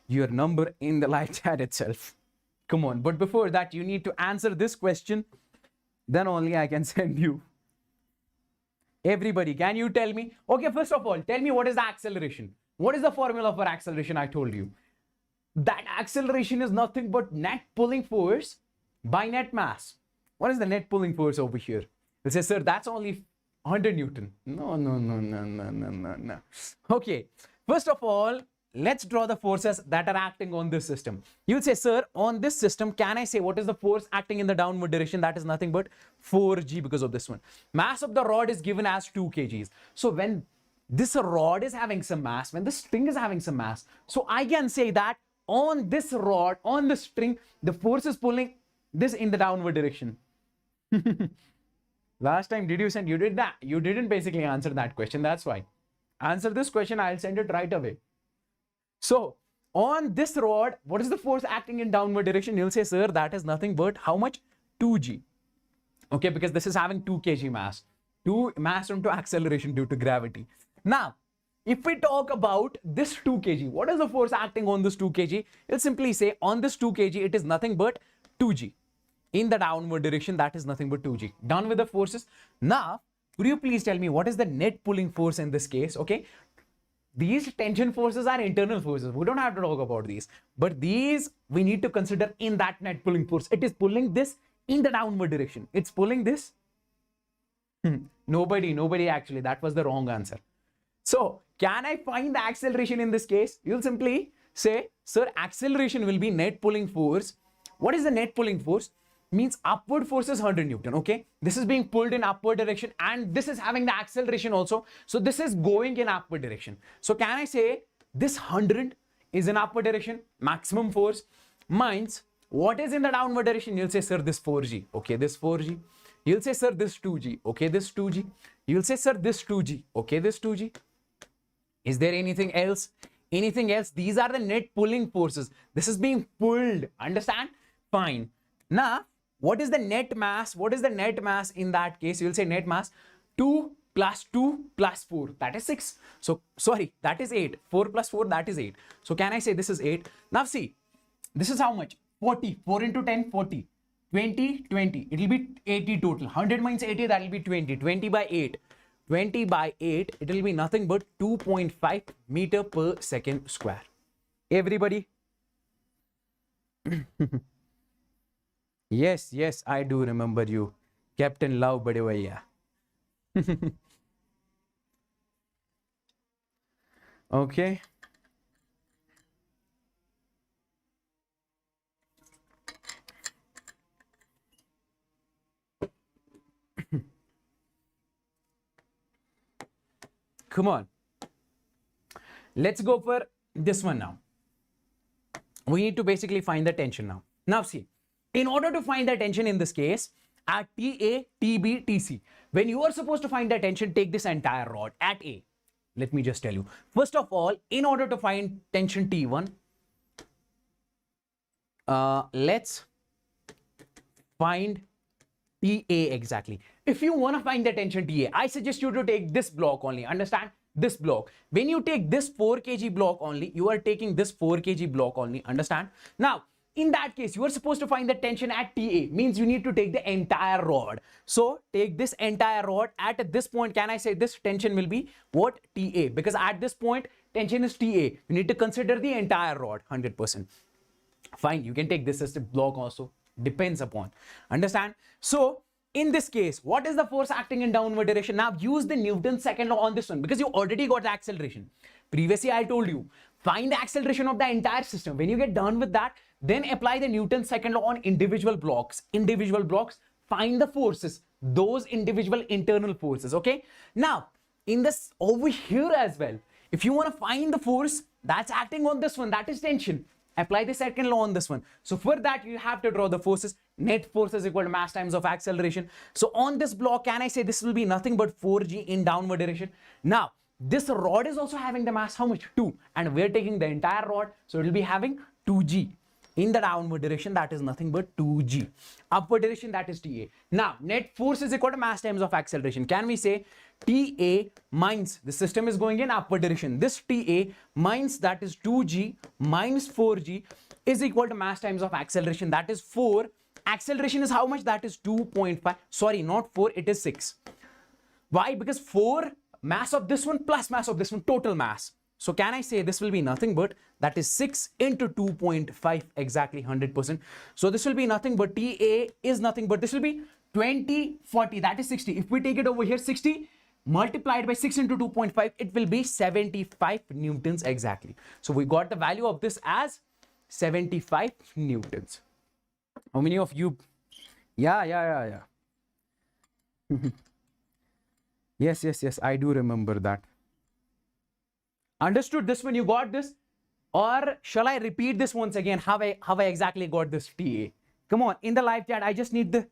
your number in the live chat itself. Come on. But before that, you need to answer this question. Then only I can send you. Everybody, can you tell me? Okay, first of all, tell me what is the acceleration? What is the formula for acceleration? I told you. That acceleration is nothing but net pulling force by net mass. What is the net pulling force over here? They say, sir, that's only 100 Newton. No. Okay, first of all, let's draw the forces that are acting on this system. You'll say, sir, on this system, can I say what is the force acting in the downward direction? That is nothing but 4G because of this one. Mass of the rod is given as 2 kgs. So when this rod is having some mass, when the string is having some mass, so I can say that on this rod, on the string, the force is pulling this in the downward direction. Last time, did you send? You did that. You didn't basically answer that question. That's why. Answer this question. I'll send it right away. So on this rod, what is the force acting in downward direction? You'll say, sir, that is nothing but how much? 2G. Okay, because this is having 2 kg mass. 2 mass into acceleration due to gravity. Now, if we talk about this 2 kg, what is the force acting on this 2 kg? You'll simply say on this 2 kg, it is nothing but 2G. In the downward direction, that is nothing but 2G. Done with the forces. Now, Could you please tell me what is the net pulling force in this case? Okay. These tension forces are internal forces. We don't have to talk about these. But these we need to consider in that net pulling force. It is pulling this in the downward direction. It's pulling this. Nobody actually. That was the wrong answer. So, can I find the acceleration in this case? You'll simply say, sir, acceleration will be net pulling force. What is the net pulling force? Means upward force is 100 Newton, okay? This is being pulled in upward direction and this is having the acceleration also. So, this is going in upward direction. So, can I say this 100 is in upward direction, maximum force, means what is in the downward direction? You'll say, sir, this 4G, okay, this 4G. You'll say, sir, this 2G, okay, this 2G. You'll say, sir, this 2G, okay, this 2G. Is there anything else? Anything else? These are the net pulling forces. This is being pulled. Understand? Fine. Now, what is the net mass? What is the net mass in that case? You'll say net mass 2 plus 2 plus 4. That is 6. So, sorry, that is 8. 4 plus 4, that is 8. So, can I say this is 8? Now, see, this is how much? 40. 4 into 10, 40. 20, 20. It will be 80 total. 100 minus 80, that will be 20. 20 by 8. 20 by 8, it will be nothing but 2.5 meter per second square. Everybody? Yes, I do remember you. Captain Love Badewaya. Okay. Come on. Let's go for this one now. We need to basically find the tension now. Now see, in order to find the tension in this case, at TA, TB, TC, when you are supposed to find the tension, take this entire rod at A. Let me just tell you. First of all, in order to find tension T1, let's find TA exactly. If you want to find the tension TA, I suggest you to take this block only. Understand? This block. When you take this 4 kg block only, you are taking this 4 kg block only. Understand? Now, in that case, you are supposed to find the tension at TA. Means you need to take the entire rod. So, take this entire rod. At this point, can I say this tension will be what? TA. Because at this point, tension is TA. You need to consider the entire rod, 100%. Fine. You can take this as a block also. Depends upon. Understand? So, in this case, what is the force acting in downward direction? Now, use the Newton's second law on this one because you already got the acceleration. Previously, I told you, find the acceleration of the entire system. When you get done with that, then apply the Newton's second law on individual blocks. Individual blocks, find the forces, those individual internal forces, okay? Now, in this over here as well, if you want to find the force that's acting on this one, that is tension. Apply the second law on this one. So for that, you have to draw the forces. Net force is equal to mass times of acceleration. So on this block, can I say this will be nothing but 4G in downward direction? Now, this rod is also having the mass, how much? 2. And we're taking the entire rod. So it will be having 2G. In the downward direction, that is nothing but 2G. Upward direction, that is TA. Now, net force is equal to mass times of acceleration. Can we say TA minus, the system is going in upward direction. This TA minus, that is 2G minus 4G is equal to mass times of acceleration. That is 4. Acceleration is how much? That is 2.5. Sorry, not 4, it is 6. Why? Because 4 mass of this one plus mass of this one, total mass. So can I say this will be nothing but that is 6 into 2.5 exactly 100%. So this will be nothing but TA is nothing but this will be 20, 40, that is 60. If we take it over here 60 multiplied by 6 into 2.5, it will be 75 newtons exactly. So we got the value of this as 75 newtons. How many of you? Yeah. Yes, I do remember that. Understood this when you got this? Or shall I repeat this once again, how I exactly got this TA? Come on, in the live chat, I just need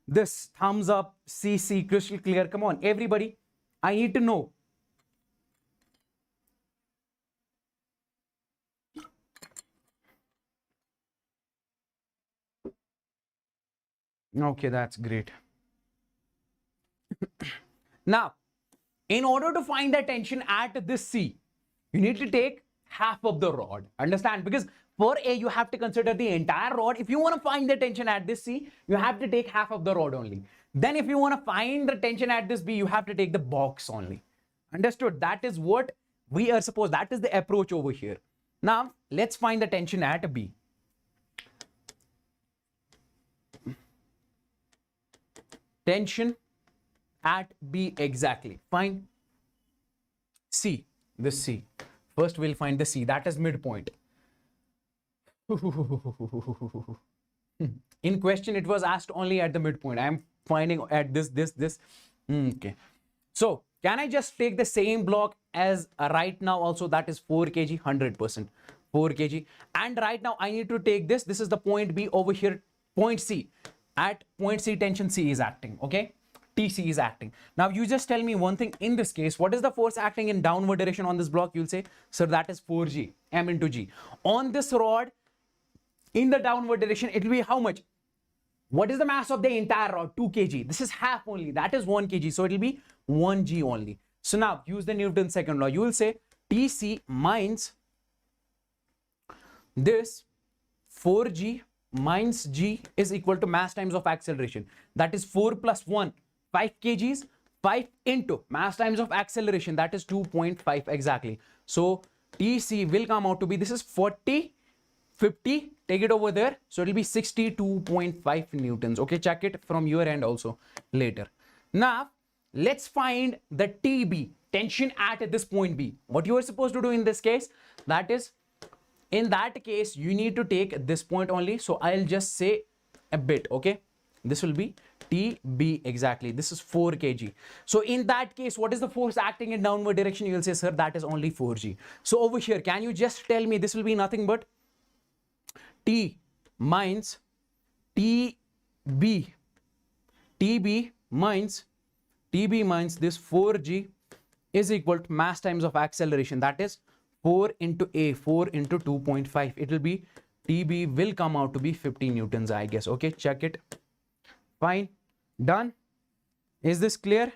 this thumbs up, CC, crystal clear. Come on, everybody, I need to know. Okay, that's great. Now, in order to find the tension at this C, you need to take half of the rod. Understand? Because for A, you have to consider the entire rod. If you want to find the tension at this C, you have to take half of the rod only. Then if you want to find the tension at this B, you have to take the box only. Understood? That is what we are supposed, that is the approach over here. Now, let's find the tension at B. Tension at B exactly. Fine. C, this C. First we'll find the C, that is midpoint. In question, it was asked only at the midpoint. I am finding at this. Okay. So, can I just take the same block as right now also, that is 4 kg, 100%, 4 kg. And right now I need to take this. This is the point B over here, point C. At point C, tension C is acting, okay? TC is acting. Now, you just tell me one thing in this case, what is the force acting in downward direction on this block? You'll say, sir, that is 4G, M into G. On this rod, in the downward direction, it will be how much? What is the mass of the entire rod? 2 kg. This is half only. That is 1 kg. So it will be 1 G only. So now use the Newton's second law. You will say TC minus this 4G minus G is equal to mass times of acceleration. That is 4 plus 1, 5 kgs, 5 into mass times of acceleration. That is 2.5 exactly. So TC will come out to be, this is 40, 50, take it over there. So it will be 62.5 newtons. Okay, check it from your end also later. Now, let's find the TB, tension at this point B. What you are supposed to do in this case, that is, in that case, you need to take this point only. So I'll just say a bit, okay? This will be TB exactly. This is 4 kg. So in that case, what is the force acting in downward direction? You will say, sir, that is only 4G. So over here, can you just tell me this will be nothing but T minus TB. TB minus this 4G is equal to mass times of acceleration. That is 4 into A, 4 into 2.5. It will be, TB will come out to be 50 newtons, I guess. Okay, check it. Fine. Done. Is this clear?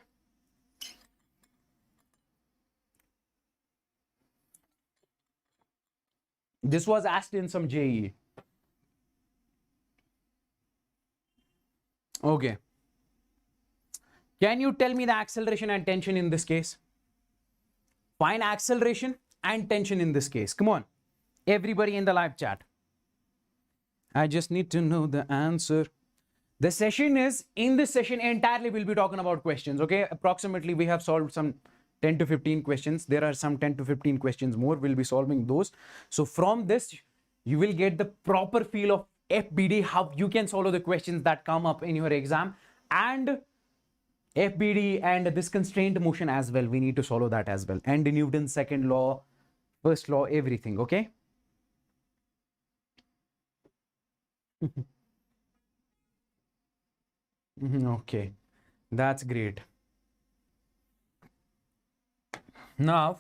This was asked in some JEE. Okay. Can you tell me the acceleration and tension in this case? Find acceleration and tension in this case. Come on. Everybody in the live chat. I just need to know the answer. The session is, in this session entirely we'll be talking about questions, okay? Approximately we have solved some 10 to 15 questions. There are some 10 to 15 questions more. We'll be solving those. So from this, you will get the proper feel of FBD, how you can solve the questions that come up in your exam, and FBD and this constraint motion as well. We need to solve that as well. And Newton's second law, first law, everything, okay? Okay, that's great. Now,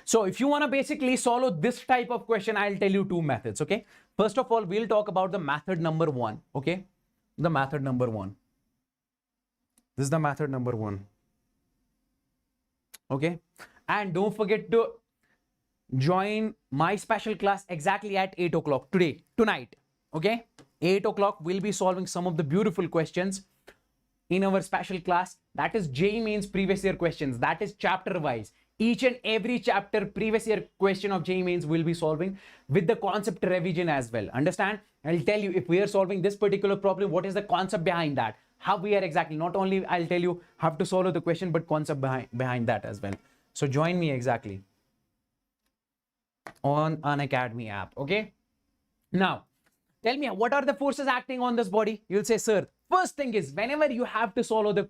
so if you want to basically solve this type of question, I'll tell you two methods, okay? First of all, we'll talk about the method number 1, okay? The method number 1. This is the method number 1. Okay? And don't forget to join my special class exactly at 8 o'clock tonight. Okay? 8 o'clock, we'll be solving some of the beautiful questions in our special class. That is JEE Mains previous year questions. That is chapter wise. Each and every chapter previous year question of JEE Mains will be solving with the concept revision as well. Understand? I'll tell you, if we are solving this particular problem, what is the concept behind that? How we are exactly, not only I'll tell you how to solve the question, but concept behind that as well. So join me exactly on Unacademy app, okay? Now, tell me, what are the forces acting on this body? You'll say, sir, first thing is, whenever you have to solve the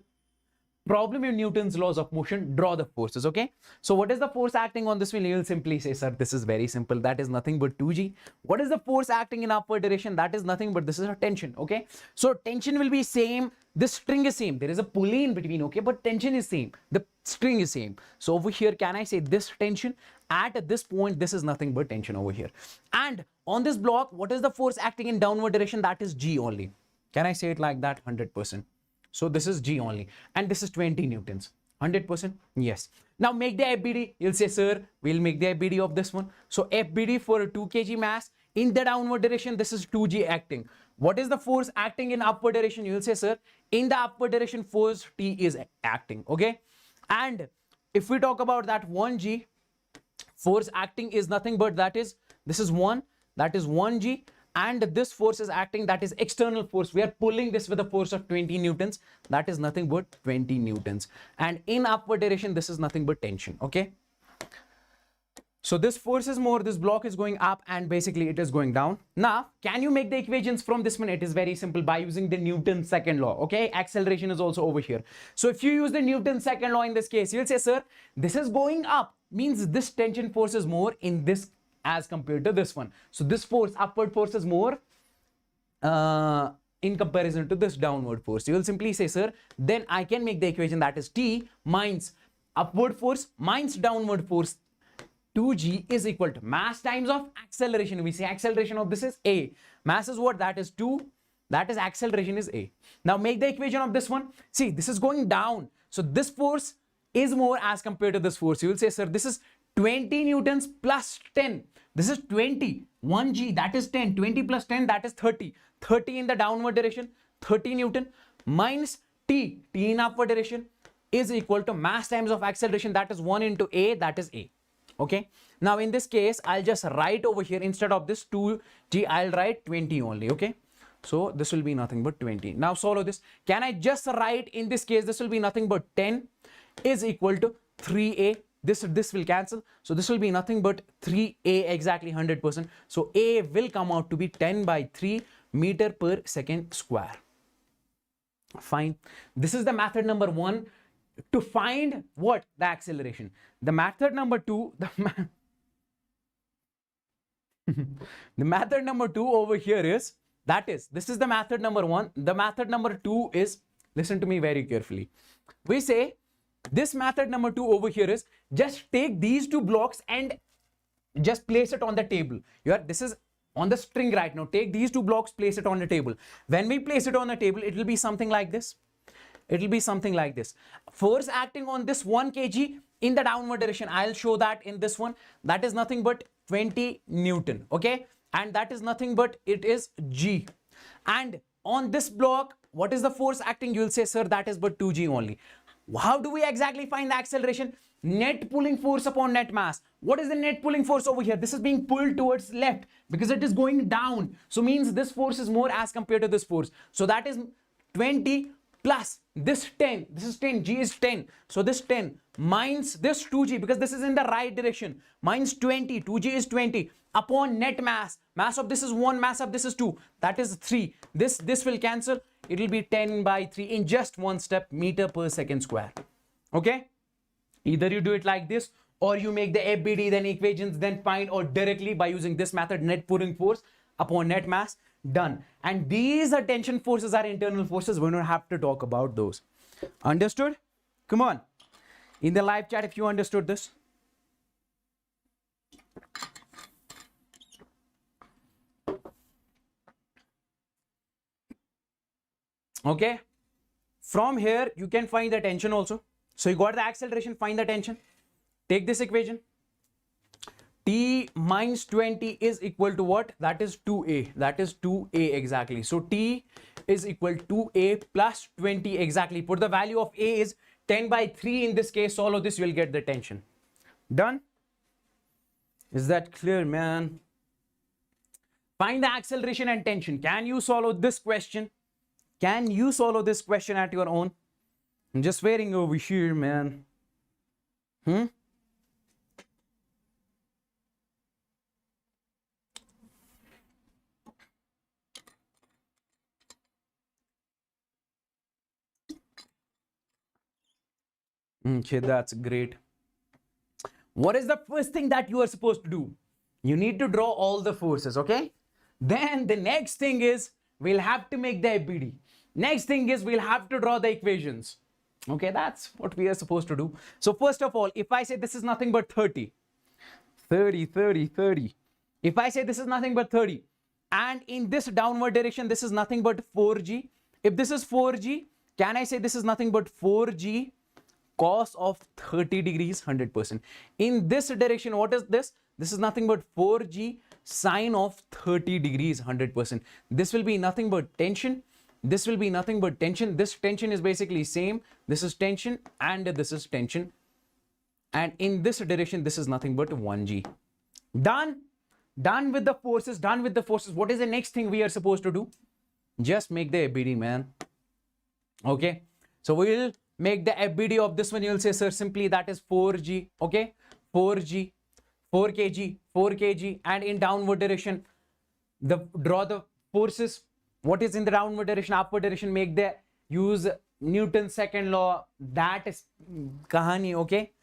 problem in Newton's laws of motion, draw the forces, okay? So what is the force acting on this wheel? You'll simply say, sir, this is very simple. That is nothing but 2G. What is the force acting in upward direction? That is nothing but, this is a tension, okay? So tension will be same. This string is same. There is a pulley in between, okay? But tension is same. The string is same. So over here, can I say this tension? At this point, this is nothing but tension over here. And on this block, what is the force acting in downward direction? That is G only. Can I say it like that? 100%. So this is G only. And this is 20 newtons. 100%? Yes. Now make the FBD. You'll say, sir, we'll make the FBD of this one. So FBD for a 2 kg mass In the downward direction, this is 2g acting. What is the force acting in upward direction? You will say, sir, in the upward direction, force T is acting. Okay. And if we talk about that 1g, force acting is nothing but this is 1g, and this force is acting, that is external force. We are pulling this with a force of 20 newtons, that is nothing but 20 newtons. And in upward direction, this is nothing but tension. Okay. So this force is more, this block is going up, and basically it is going down. Now, can you make the equations from this one? It is very simple, by using the Newton's second law. Okay, acceleration is also over here. So if you use the Newton's second law in this case, you'll say, sir, this is going up, means this tension force is more in this as compared to this one. So this force, upward force, is more in comparison to this downward force. You will simply say, sir, then I can make the equation, that is T minus upward force minus downward force, 2g is equal to mass times of acceleration. We say acceleration of this is a. Mass is what? That is 2. That is acceleration is a. Now make the equation of this one. See, this is going down. So this force is more as compared to this force. You will say, sir, this is 20 newtons plus 10. This is 20. 1g, that is 10. 20 plus 10, that is 30. 30 in the downward direction, 30 newton, minus t. T in upward direction is equal to mass times of acceleration. That is 1 into a, that is a. Okay. Now in this case, I'll just write over here, instead of this 2g, I'll write 20 only. Okay. So this will be nothing but 20. Now solve this. Can I just write in this case, this will be nothing but 10 is equal to 3a. This will cancel. So this will be nothing but 3a, exactly 100%. So a will come out to be 10 by 3 meter per second square. Fine. This is the method number 1 to find what? The acceleration. The method number 2, the method number 2 over here is, this is the method number 1. The method number 2 is, listen to me very carefully. We say this method number 2 over here is, just take these two blocks and just place it on the table. This is on the string right now. Take these two blocks, place it on the table. When we place it on the table, it will be something like this. It will be something like this. Force acting on this 1 kg in the downward direction, I'll show that in this one. That is nothing but 20 Newton. Okay. And that is nothing but, it is G. And on this block, what is the force acting? You will say, sir, that is but 2G only. How do we exactly find the acceleration? Net pulling force upon net mass. What is the net pulling force over here? This is being pulled towards left because it is going down. So means this force is more as compared to this force. So that is 20 plus this 10. This is 10. G is 10. So this 10 minus this 2G, because this is in the right direction, minus 20. 2G is 20 upon net mass. Mass of this is 1, mass of this is 2. That is 3. This will cancel. It will be 10 by 3 in just one step, meter per second square. Okay. Either you do it like this, or you make the FBD, then equations, then find, or directly by using this method, net pulling force upon net mass. Done. And these are tension forces, are internal forces. We don't have to talk about those. Understood? Come on. In the live chat, if you understood this. Okay. From here, you can find the tension also. So you got the acceleration, find the tension. Take this equation. T minus 20 is equal to what? That is 2a. That is 2a exactly. So T is equal to a plus 20 exactly. Put the value of a is 10 by 3 in this case. Solve this, you will get the tension. Done? Is that clear, man? Find the acceleration and tension. Can you solve this question? Can you solve this question at your own? I'm just waiting over here, man. Okay, that's great. What is the first thing that you are supposed to do? You need to draw all the forces, okay? Then the next thing is, we'll have to make the FBD. Next thing is, we'll have to draw the equations. Okay, that's what we are supposed to do. So first of all, if I say this is nothing but 30. If I say this is nothing but 30, and in this downward direction, this is nothing but 4G. If this is 4G, can I say this is nothing but 4G cos of 30 degrees, 100%. In this direction, what is this? This is nothing but 4G sine of 30 degrees 100%. This will be nothing but tension. This will be nothing but tension. This tension is basically same. This is tension and this is tension. And in this direction, this is nothing but 1G. Done. Done with the forces. Done with the forces. What is the next thing we are supposed to do? Just make the FBD, man. Okay. So we will make the FBD of this one. You will say, sir, simply that is 4G. Okay. 4G, 4 kg, 4 kg. And in downward direction, draw the forces. What is in the downward direction, upward direction? Make the use Newton's second law. That is kahani. Okay.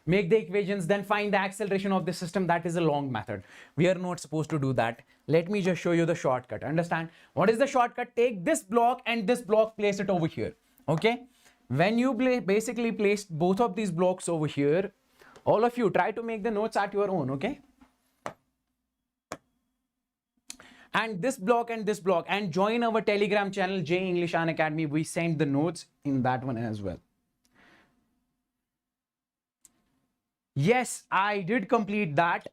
Make the equations, then find the acceleration of the system. That is a long method. We are not supposed to do that. Let me just show you the shortcut. Understand? What is the shortcut? Take this block and this block, place it over here. Okay. When you basically place both of these blocks over here, all of you try to make the notes at your own. Okay. And this block and join our Telegram channel, J English Unacademy. We send the notes in that one as well. Yes, I did complete that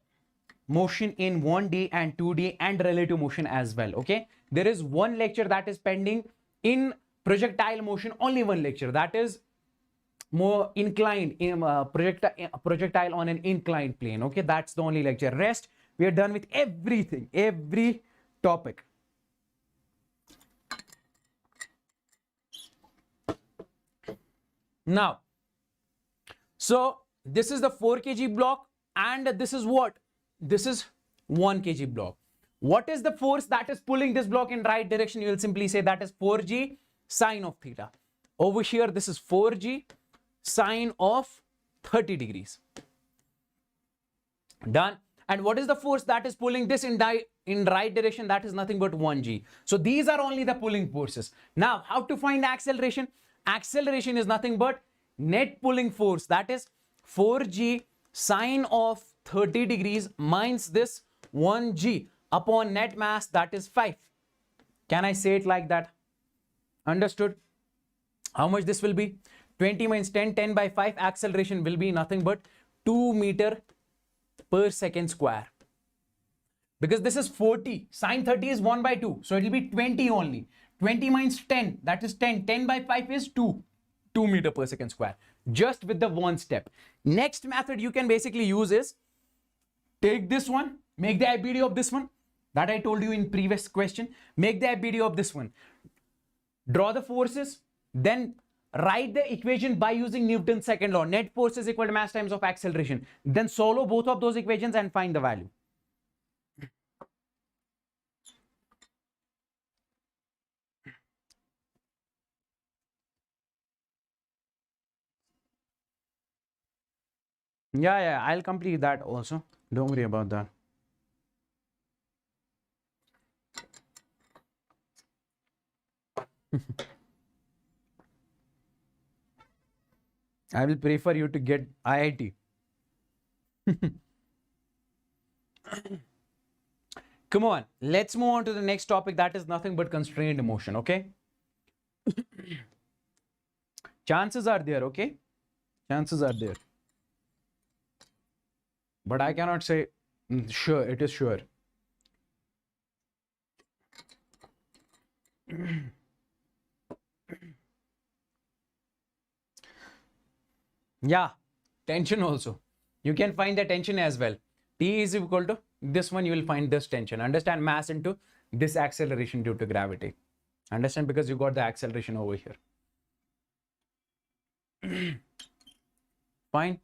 motion in 1D and 2D and relative motion as well. Okay. There is one lecture that is pending in projectile motion, only one lecture that is more inclined in projectile on an inclined plane. Okay. That's the only lecture. Rest, we are done with everything, every topic. Now, so this is the 4 kg block and this is what? This is 1 kg block. What is the force that is pulling this block in right direction? You will simply say that is 4G sine of theta. Over here, this is 4G sine of 30 degrees. Done. And what is the force that is pulling this in right direction? That is nothing but 1G. So these are only the pulling forces. Now, how to find acceleration? Acceleration is nothing but net pulling force. That is 4G sine of 30 degrees minus this 1G upon net mass, that is 5. Can I say it like that? Understood? How much this will be? 20 minus 10, 10 by 5. Acceleration will be nothing but 2 meter per second square. Because this is 40. Sine 30 is 1 by 2. So it will be 20 only. 20 minus 10, that is 10. 10 by 5 is 2. 2 meter per second square. Just with the one step. Next method you can basically use is take this one, make the FBD of this one that I told you in previous question. Make the FBD of this one. Draw the forces, then write the equation by using Newton's second law. Net force is equal to mass times of acceleration. Then solve both of those equations and find the value. Yeah, I'll complete that also. Don't worry about that. I will prefer you to get IIT. Come on, let's move on to the next topic. That is nothing but constrained motion. Okay. Chances are there. Okay. Chances are there. But I cannot say sure, it is sure. Yeah, tension also. You can find the tension as well. T is equal to this one, you will find this tension. Understand? Mass into this acceleration due to gravity. Understand? Because you got the acceleration over here. Fine.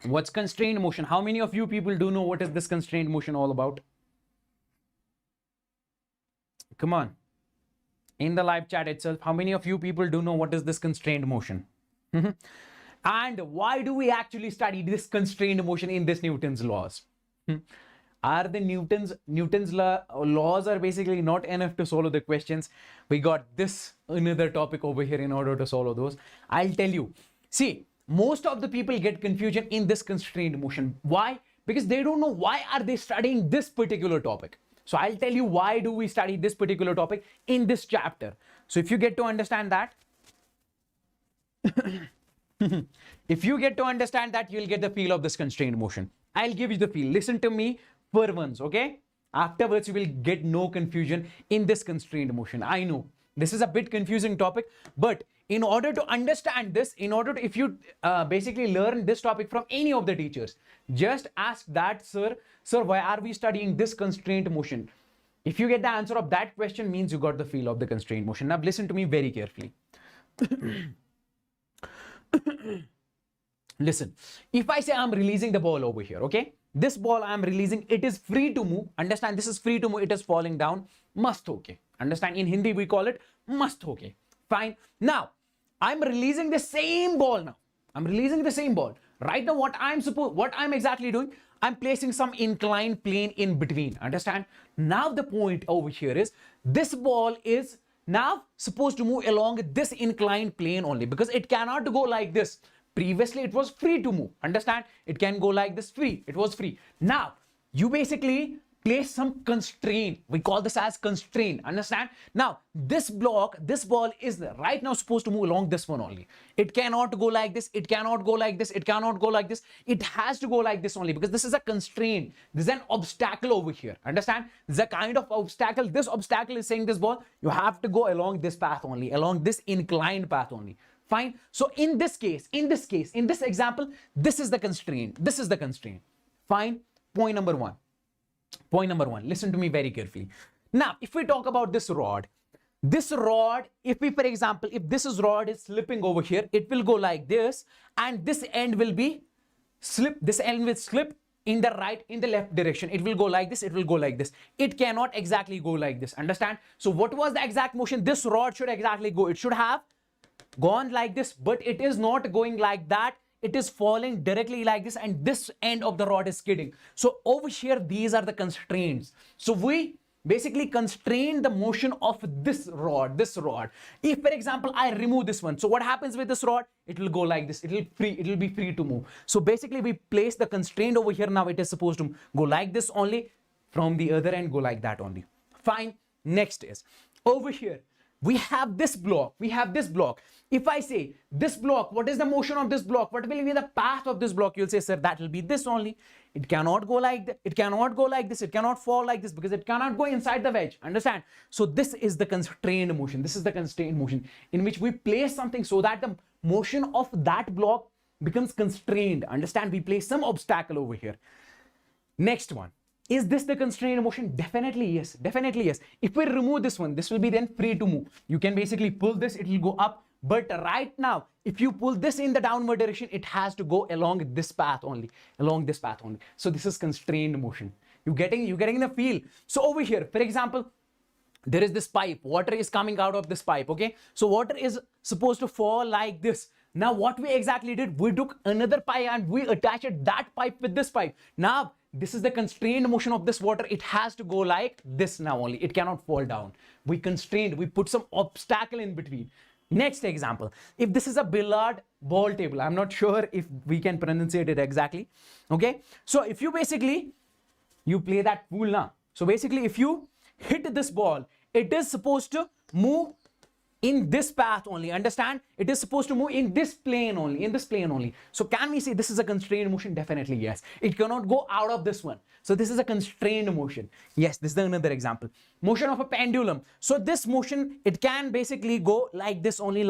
What's constrained motion? How many of you people do know what is this constrained motion all about? Come on. In the live chat itself, how many of you people do know what is this constrained motion? And why do we actually study this constrained motion in this Newton's laws? Are the Newton's laws are basically not enough to solve the questions? We got this another topic over here in order to solve those. I'll tell you. See, most of the people get confusion in this constrained motion. Why? Because they don't know why are they studying this particular topic. So I'll tell you why do we study this particular topic in this chapter. So if you get to understand that, If you get to understand that, you'll get the feel of this constrained motion. I'll give you the feel. Listen to me for once, okay? Afterwards, you will get no confusion in this constrained motion. I know this is a bit confusing topic, but in order to understand this, in order to, if you basically learn this topic from any of the teachers, just ask that, sir, why are we studying this constrained motion? If you get the answer of that question, means you got the feel of the constrained motion. Now listen to me very carefully. Listen, if I say I'm releasing the ball over here, okay? This ball I'm releasing, it is free to move. Understand, this is free to move. It is falling down. Mast okay. Understand, in Hindi we call it mast okay. Fine. Now, I'm releasing the same ball now. I'm releasing the same ball. Right now, what I'm exactly doing, I'm placing some inclined plane in between. Understand? Now the point over here is this ball is now supposed to move along this inclined plane only, because it cannot go like this. Previously, it was free to move. Understand? It can go like this free. It was free. Now, you basically place some constraint. We call this as constraint. Understand? Now, this ball is right now supposed to move along this one only. It cannot go like this. It cannot go like this. It cannot go like this. It has to go like this only, because this is a constraint. This is an obstacle over here. Understand? This is a kind of obstacle. This obstacle is saying this ball, you have to go along this path only, along this inclined path only. Fine. So in this example, this is the constraint. This is the constraint. Fine. Point number one. Listen to me very carefully. Now, if we talk about this rod, if we, for example, if this rod is slipping over here, it will go like this, and this end will be slip. This end will slip in the left direction. It will go like this. It will go like this. It cannot exactly go like this. Understand? So what was the exact motion? This rod should exactly go. It should have gone like this, but it is not going like that. It is falling directly like this, and this end of the rod is skidding. So over here, these are the constraints. So we basically constrain the motion of this rod. If, for example, I remove this one, so what happens with this rod? It will go like this. It will be free to move. So basically, we place the constraint over here. Now it is supposed to go like this only. From the other end, go like that only. Fine. Next is over here. We have this block. If I say this block, what is the motion of this block? What will be the path of this block? You'll say, sir, that will be this only. It cannot go like that. It cannot go like this. It cannot fall like this, because it cannot go inside the wedge. Understand? So this is the constrained motion. This is the constrained motion in which we place something so that the motion of that block becomes constrained. Understand? We place some obstacle over here. Next one. Is this the constrained motion? Definitely yes. Definitely yes. If we remove this one, this will be then free to move. You can basically pull this, it will go up. But right now, if you pull this in the downward direction, it has to go along this path only. So this is constrained motion. You're getting the feel. So over here, for example, there is this pipe. Water is coming out of this pipe. Okay. So water is supposed to fall like this. Now what we exactly did, we took another pipe and we attached that pipe with this pipe. Now this is the constrained motion of this water. It has to go like this now only. It cannot fall down. We constrained, we put some obstacle in between. Next example, if this is a billiard ball table, I'm not sure if we can pronunciate it exactly. Okay. So if you basically, you play that pool now. So basically if you hit this ball, it is supposed to move in this path only. Understand? It is supposed to move in this plane only. So can we say this is a constrained motion? Definitely yes. It cannot go out of this one. So this is a constrained motion. Yes, this is another example. Motion of a pendulum. So this motion, it can basically go like this only.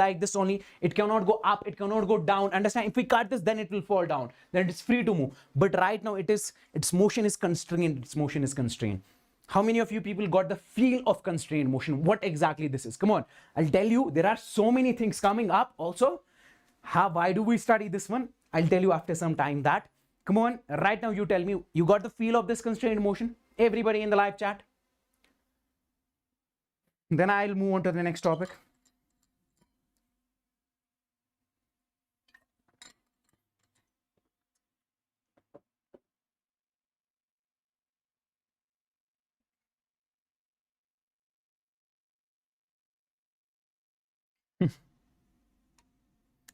It cannot go up, it cannot go down. Understand? If we cut this, then it will fall down. Then it's free to move. But right now its motion is constrained. How many of you people got the feel of constrained motion? What exactly this is? Come on, I'll tell you, there are so many things coming up also. Why do we study this one? I'll tell you after some time that. Come on, right now you tell me, you got the feel of this constrained motion? Everybody in the live chat. Then I'll move on to the next topic.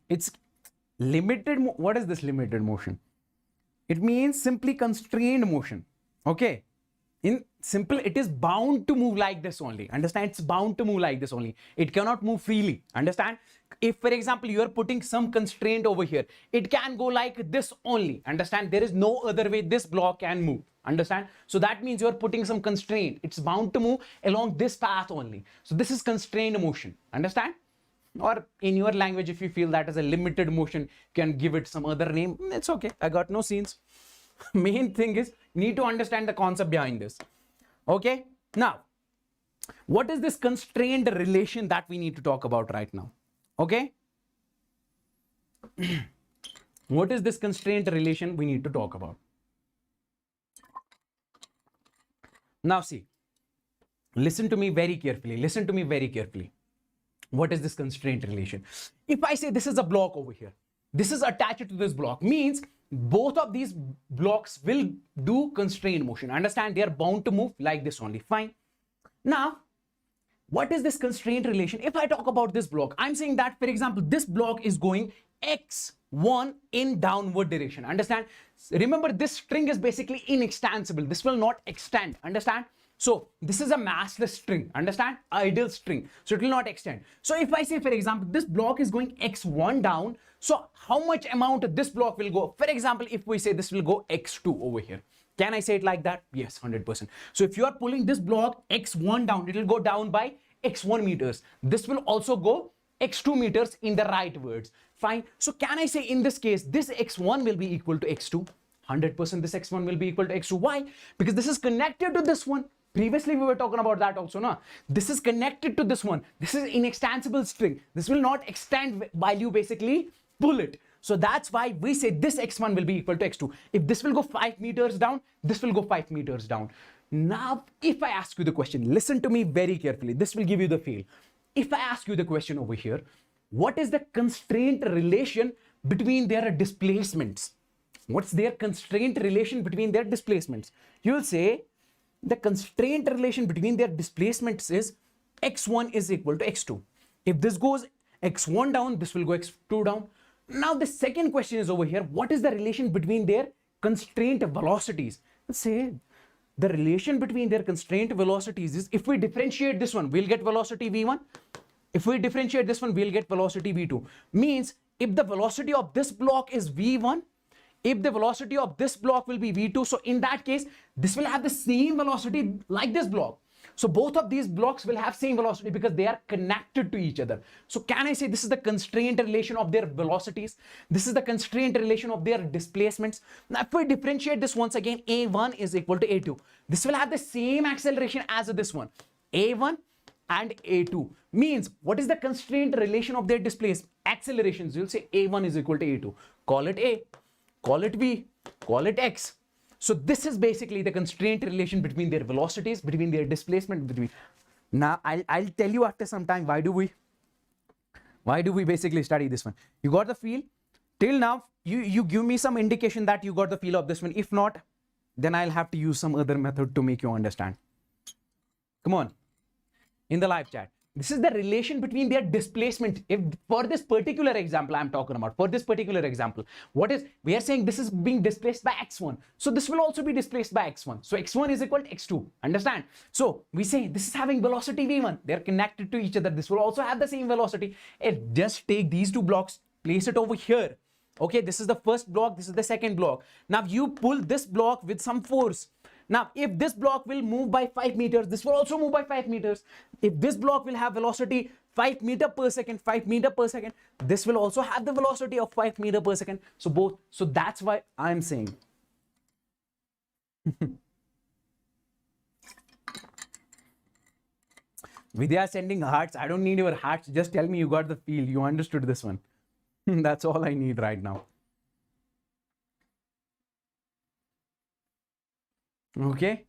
It's limited. What is this limited motion? It means simply constrained motion. Okay. In simple, it is bound to move like this only. Understand? It's bound to move like this only. It cannot move freely. Understand? If, for example, you are putting some constraint over here, it can go like this only. Understand? There is no other way this block can move. Understand? So that means you are putting some constraint. It's bound to move along this path only. So this is constrained motion. Understand? Or in your language, if you feel that is a limited motion, you can give it some other name. It's okay. I got no scenes. Main thing is need to understand the concept behind this. Okay, now what is this constraint relation that we need to talk about right now? Okay, what is this constraint relation we need to talk about? Now see, listen to me very carefully. Listen to me very carefully. What is this constraint relation? If I say this is a block over here, this is attached to this block, means both of these blocks will do constrained motion. Understand? They are bound to move like this only. Fine. Now, what is this constraint relation? If I talk about this block, I'm saying that, for example, this block is going x1 in downward direction. Understand? Remember, this string is basically inextensible. This will not extend. Understand? So this is a massless string. Understand? Idle string. So it will not extend. So if I say, for example, this block is going x1 down, so how much amount this block will go? For example, if we say this will go x2 over here. Can I say it like that? Yes, 100%. So if you are pulling this block x1 down, it will go down by x1 meters. This will also go x2 meters in the rightwards. Fine. So can I say in this case, this x1 will be equal to x2? 100% this x1 will be equal to x2. Why? Because this is connected to this one. Previously, we were talking about that also, no? This is connected to this one. This is inextensible string. This will not extend while you basically pull it. So that's why we say this x1 will be equal to x2. If this will go 5 meters down, this will go 5 meters down. Now, if I ask you the question, listen to me very carefully. This will give you the feel. If I ask you the question over here, what is the constraint relation between their displacements? What's their constraint relation between their displacements? You will say, the constraint relation between their displacements is x1 is equal to x2. If this goes x1 down, this will go x2 down. Now the second question is over here, what is the relation between their constraint velocities? Let's say the relation between their constraint velocities is, if we differentiate this one, we'll get velocity v1. If we differentiate this one, we'll get velocity v2. Means if the velocity of this block is v1, if the velocity of this block will be v2, so in that case, this will have the same velocity like this block. So both of these blocks will have same velocity because they are connected to each other. So can I say this is the constraint relation of their velocities? This is the constraint relation of their displacements. Now if we differentiate this once again, a1 is equal to a2. This will have the same acceleration as this one, a1 and a2. Means what is the constraint relation of their displacement? Accelerations. You'll say a1 is equal to a2. Call it a, call it v, call it x. So this is basically the constraint relation between their velocities, between their displacement, between. Now I'll tell you after some time why do we basically study this one. You got the feel? Till now, you give me some indication that you got the feel of this one. If not, then I'll have to use some other method to make you understand. Come on, in the live chat. This is the relation between their displacement. If for this particular example I'm talking about, for this particular example, what is, we are saying this is being displaced by x1. So this will also be displaced by x1. So x1 is equal to x2. Understand? So we say this is having velocity v1. They're connected to each other. This will also have the same velocity. Just take these two blocks, place it over here. Okay, this is the first block. This is the second block. Now you pull this block with some force. Now, if this block will move by 5 meters, this will also move by 5 meters. If this block will have velocity 5 meters per second, 5 meters per second, this will also have the velocity of 5 meters per second. So both, so that's why I'm saying. Vidya sending hearts. I don't need your hearts. Just tell me you got the feel. You understood this one. That's all I need right now. Okay.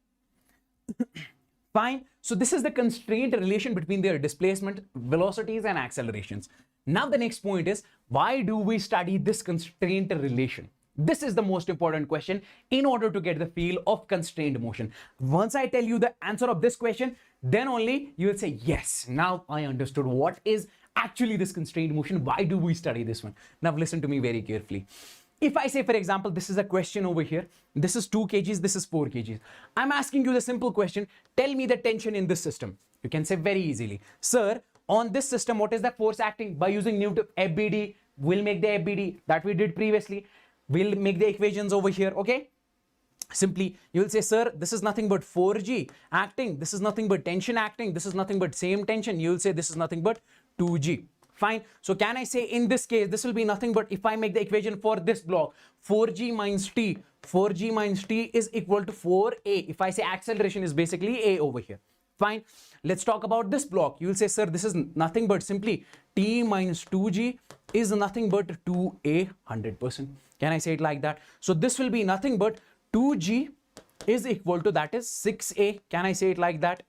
Fine. So this is the constraint relation between their displacement, velocities and accelerations. Now the next point is, why do we study this constraint relation? This is the most important question in order to get the feel of constrained motion. Once I tell you the answer of this question, then only you will say, yes, now I understood what is actually this constrained motion. Why do we study this one? Now listen to me very carefully. if I say, for example, this is a question over here, this is 2 kgs, this is 4 kgs. I'm asking you the simple question, tell me the tension in this system. You can say very easily, sir, on this system, what is the force acting? By using Newton, FBD, we'll make the FBD that we did previously. We'll make the equations over here, okay? Simply, you will say, sir, this is nothing but 4G acting. This is nothing but tension acting. This is nothing but same tension. You will say this is nothing but 2G. Fine. So can I say in this case, this will be nothing but, if I make the equation for this block, 4G minus T, 4G minus T is equal to 4A. If I say acceleration is basically A over here. Fine. Let's talk about this block. You will say, sir, this is nothing but simply T minus 2G is nothing but 2A 100%. Can I say it like that? So this will be nothing but 2G is equal to, that is 6A. Can I say it like that?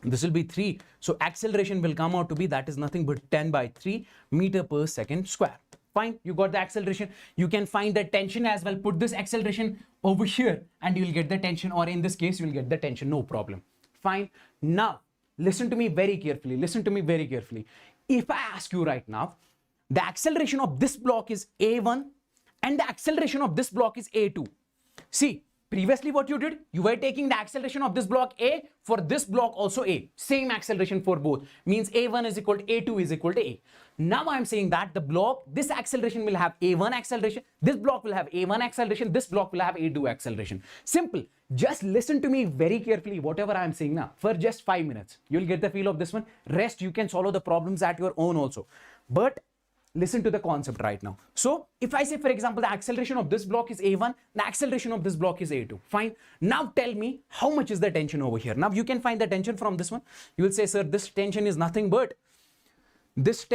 This will be 3. So acceleration will come out to be, that is nothing but 10 by 3 meter per second square. Fine. You got the acceleration. You can find the tension as well. Put this acceleration over here and you will get the tension, or in this case, you will get the tension. No problem. Fine. Now, listen to me very carefully. Listen to me very carefully. If I ask you right now, the acceleration of this block is A1 and the acceleration of this block is A2. See, previously what you did, you were taking the acceleration of this block A for this block also A. Same acceleration for both. Means A1 is equal to A2 is equal to A. Now I'm saying that the block, this acceleration will have A1 acceleration, this block will have A1 acceleration, this block will have A2 acceleration. Simple. Just listen to me very carefully, whatever I'm saying now, for just 5 minutes. You'll get the feel of this one. Rest, you can solve the problems at your own also. But listen to the concept right now. So if I say, for example, the acceleration of this block is A1, the acceleration of this block is A2. Fine. Now tell me how much is the tension over here. Now you can find the tension from this one. You will say, sir, this tension is nothing but, just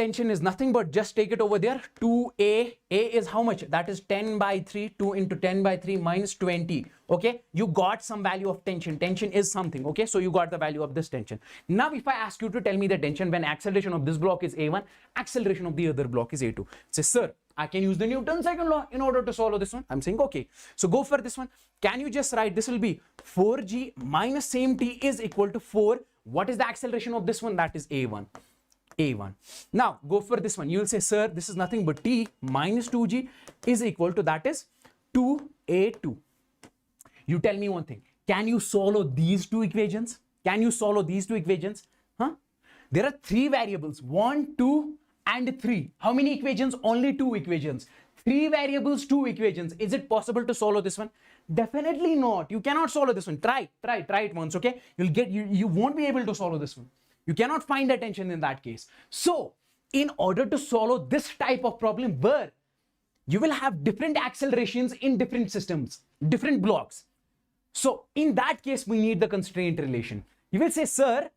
take it over there, 2A. A is how much? That is 10 by 3, 2 into 10 by 3 minus 20. Okay, you got some value of tension. Tension is something. Okay, so you got the value of this tension. Now if I ask you to tell me the tension when acceleration of this block is A1, acceleration of the other block is A2. Say, sir, I can use the Newton's second law in order to solve this one. I'm saying, okay, so go for this one. Can you just write, this will be 4G minus same T is equal to 4. What is the acceleration of this one? That is A1. A1. Now go for this one. You will say, sir, this is nothing but T minus 2G is equal to, that is 2A2. You tell me one thing. Can you solve these two equations? Can you solve these two equations? Huh? There are 3 variables, 1, 2 and 3. How many equations? Only 2 equations. 3 variables, 2 equations. Is it possible to solve this one? Definitely not. You cannot solve this one. Try it once, okay? You won't be able to solve this one. You cannot find the tension in that case. So in order to solve this type of problem where you will have different accelerations in different systems, different blocks. So in that case, we need the constraint relation. You will say, sir,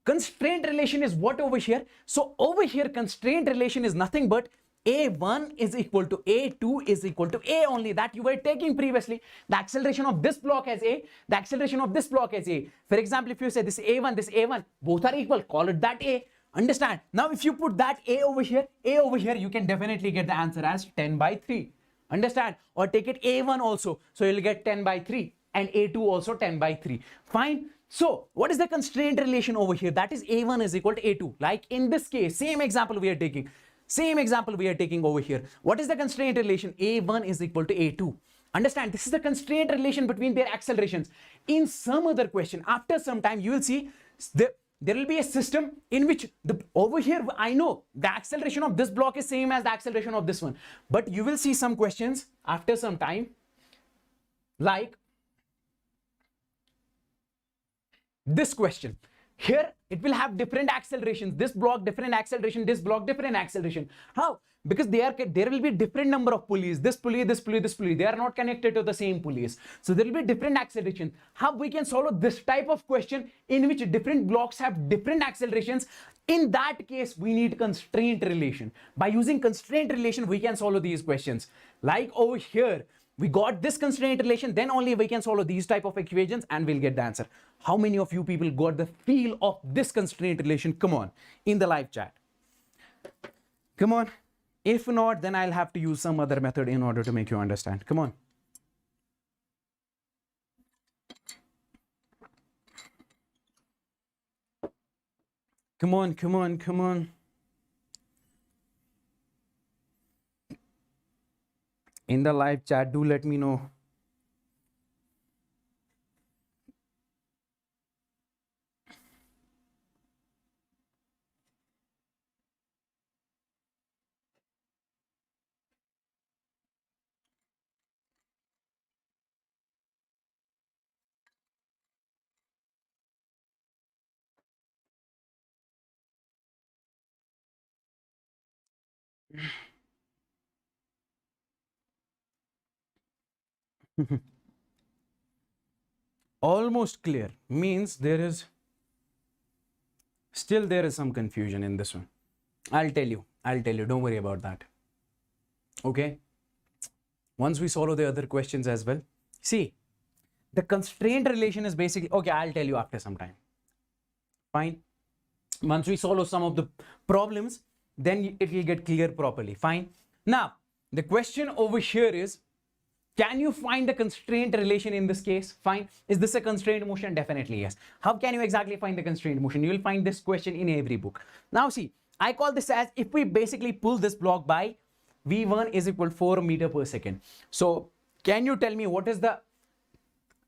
constraint relation is what over here? So over here, constraint relation is nothing but A1 is equal to A2 is equal to A only, that you were taking previously. The acceleration of this block as A, the acceleration of this block as A. For example, if you say this A1, both are equal, call it that A. Understand? Now, if you put that A over here, you can definitely get the answer as 10 by 3. Understand? Or take it A1 also. So you'll get 10 by 3 and A2 also 10 by 3. Fine. So what is the constraint relation over here? That is A1 is equal to A2. Like in this case, same example we are taking. Over here. What is the constraint relation? A1 is equal to A2. Understand? This is the constraint relation between their accelerations. In some other question, after some time, you will see there will be a system in which over here, I know the acceleration of this block is same as the acceleration of this one. But you will see some questions after some time, like this question. Here it will have different accelerations. This block different acceleration, this block different acceleration. How? Because there will be different number of pulleys. This pulley, this pulley, this pulley. They are not connected to the same pulleys. So there will be different acceleration. How we can solve this type of question in which different blocks have different accelerations? In that case, we need constraint relation. By using constraint relation, we can solve these questions. Like over here, we got this constraint relation, then only we can solve these type of equations and we'll get the answer. How many of you people got the feel of this constraint relation? Come on, in the live chat. Come on. If not, then I'll have to use some other method in order to make you understand. Come on. Come on, come on, come on. in the live chat, do let me know. Almost clear means there is some confusion in this one. I'll tell you, don't worry about that. Okay, once we solve the other questions as well. See, the constraint relation is basically, okay, I'll tell you after some time. Fine. Once we solve some of the problems, then it will get clear properly. Fine. Now, the question over here is, can you find the constraint relation in this case? Fine. Is this a constraint motion? Definitely yes. How can you exactly find the constraint motion? You will find this question in every book. Now see, I call this as, if we basically pull this block by V1 is equal to 4 meter per second. So can you tell me what is the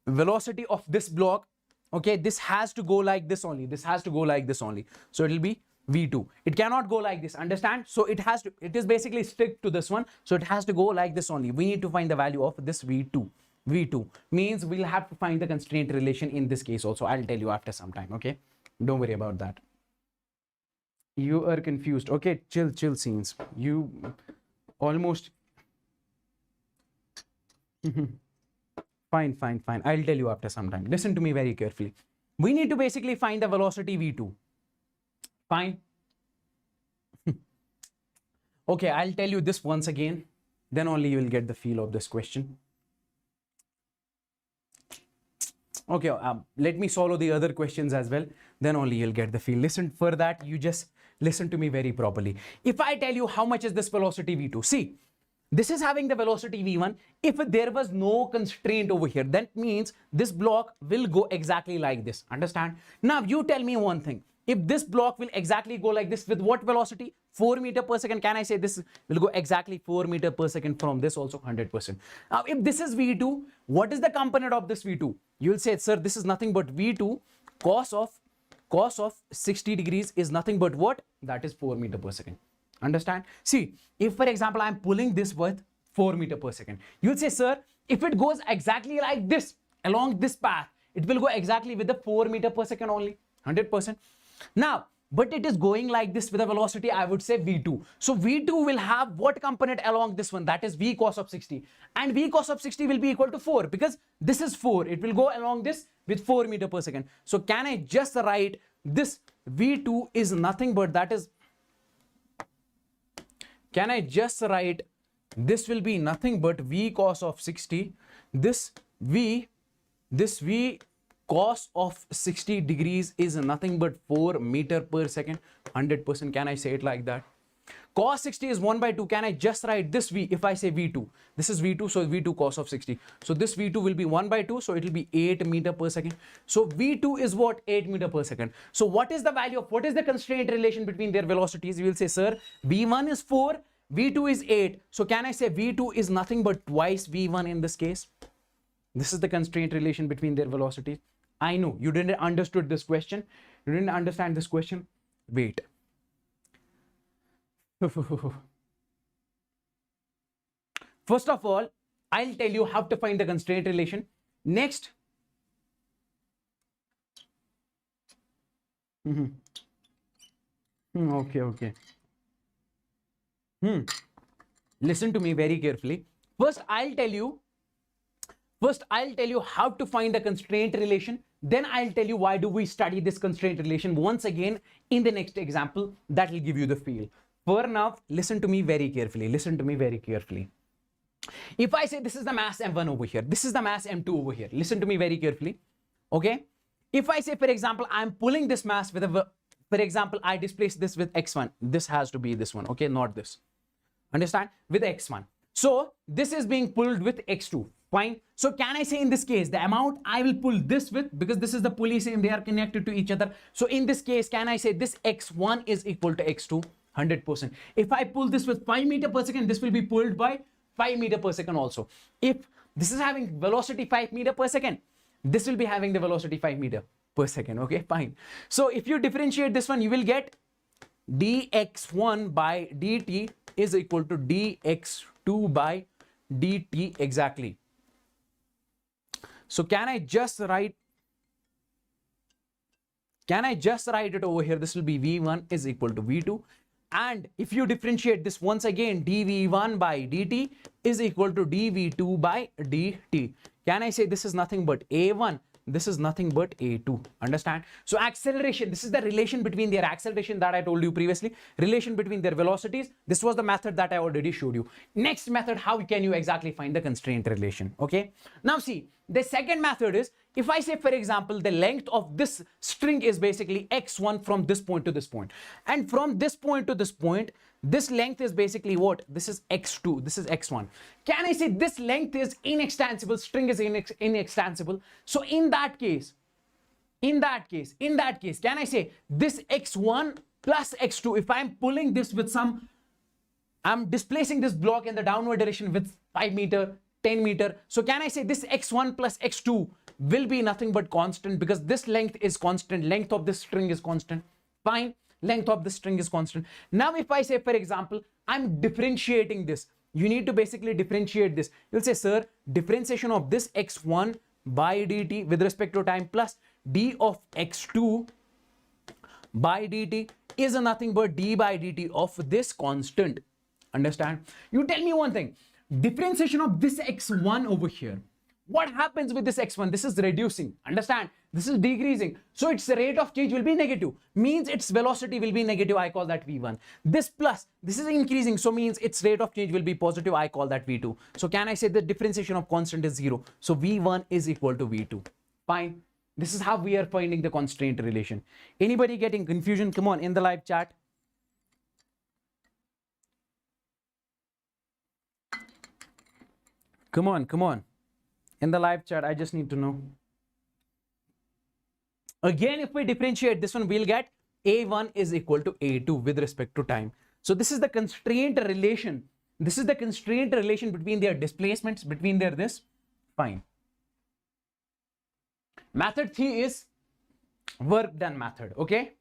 velocity of this block? Okay, this has to go like this only. This has to go like this only. So it will be V2. It cannot go like this, understand? So it has to, it is basically stick to this one. So it has to go like this only. We need to find the value of this V2. V2 means we'll have to find the constraint relation in this case also. I'll tell you after some time, okay? Don't worry about that. You are confused. Okay, chill scenes. You almost... Fine. I'll tell you after some time. Listen to me very carefully. We need to basically find the velocity V2. Fine. Okay, I'll tell you this once again. Then only you will get the feel of this question. Okay, let me solve the other questions as well. Then only you'll get the feel. Listen, for that, you just listen to me very properly. If I tell you how much is this velocity V2, see, this is having the velocity V1. If there was no constraint over here, that means this block will go exactly like this. Understand? Now, you tell me one thing. If this block will exactly go like this with what velocity? 4 meter per second. Can I say this will go exactly 4 meter per second from this also 100%? Now, if this is V2, what is the component of this V2? You will say, sir, this is nothing but V2 cos of 60 degrees is nothing but what? That is 4 meter per second. Understand? See, if for example, I'm pulling this with 4 meter per second, you'll say, sir, if it goes exactly like this, along this path, it will go exactly with the 4 meter per second only, 100%. Now, but it is going like this with a velocity, I would say V2. So V2 will have what component along this one? That is V cos of 60. And V cos of 60 will be equal to 4 because this is 4. It will go along this with 4 meter per second. So can I just write this V2 is nothing but that is, can I just write this will be nothing but V cos of 60. This V cos of 60 degrees is nothing but 4 meter per second, 100%. Can I say it like that? Cos 60 is 1 by 2. Can I just write this V? If I say V2, this is V2, so V2 cos of 60. So this V2 will be 1 by 2, so it will be 8 meter per second. So V2 is what? 8 meter per second. So what is the value of, what is the constraint relation between their velocities? You will say, sir, V1 is 4, V2 is 8. So can I say V2 is nothing but twice V1 in this case? This is the constraint relation between their velocities. I know you didn't understood this question. You didn't understand this question. Wait. First of all, I'll tell you how to find the constraint relation. Next. Okay. Listen to me very carefully. First, I'll tell you how to find the constraint relation. Then I'll tell you why do we study this constraint relation once again in the next example. That will give you the feel. For now, listen to me very carefully. If I say this is the mass M1 over here, this is the mass M2 over here. Listen to me very carefully. Okay. If I say, for example, I'm pulling this mass with a, for example, I displace this with X1. This has to be this one. Okay. Not this. Understand? With X1. So this is being pulled with X2. Fine. So can I say in this case, the amount I will pull this with, because this is the pulley and they are connected to each other. So in this case, can I say this X1 is equal to X2? 100%. If I pull this with 5 meter per second, this will be pulled by 5 meter per second also. If this is having velocity 5 meter per second, this will be having the velocity 5 meter per second. Okay, fine. So if you differentiate this one, you will get dx1 by dt is equal to dx2 by dt exactly. So can I just write it over here? This will be v1 is equal to v2. And if you differentiate this once again, dv1 by dt is equal to dv2 by dt. Can I say this is nothing but a1? This is nothing but a2. Understand? So acceleration, this is the relation between their acceleration that I told you previously, relation between their velocities. This was the method that I already showed you. Next method, how can you exactly find the constraint relation? Okay. Now see, the second method is, if I say, for example, the length of this string is basically x1 from this point to this point, and from this point to this point, this length is basically what? This is x2, this is x1. Can I say this length is inextensible, string is inextensible? So in that case, can I say this x1 plus x2, if I'm pulling this with some, I'm displacing this block in the downward direction with 5 meter, 10 meter. So can I say this x1 plus x2 will be nothing but constant, because this length is constant, length of this string is constant. Fine, length of the string is constant. Now if I say, for example, I'm differentiating this, you need to basically differentiate this. You'll say, sir, differentiation of this x1 by dt with respect to time plus d of x2 by dt is nothing but d by dt of this constant. Understand? You tell me one thing, differentiation of this x1 over here, what happens with this x1? This is reducing. Understand? This is decreasing. So its rate of change will be negative. Means its velocity will be negative. I call that v1. This plus, this is increasing. So means its rate of change will be positive. I call that v2. So can I say the differentiation of constant is 0? So v1 is equal to v2. Fine. This is how we are finding the constraint relation. Anybody getting confusion? Come on in the live chat. Come on, come on. In the live chat, I just need to know. Again, if we differentiate this one, we'll get a1 is equal to a2 with respect to time. So this is the constraint relation. This is the constraint relation between their displacements, between their this. Fine. Method 3 is work done method. Okay.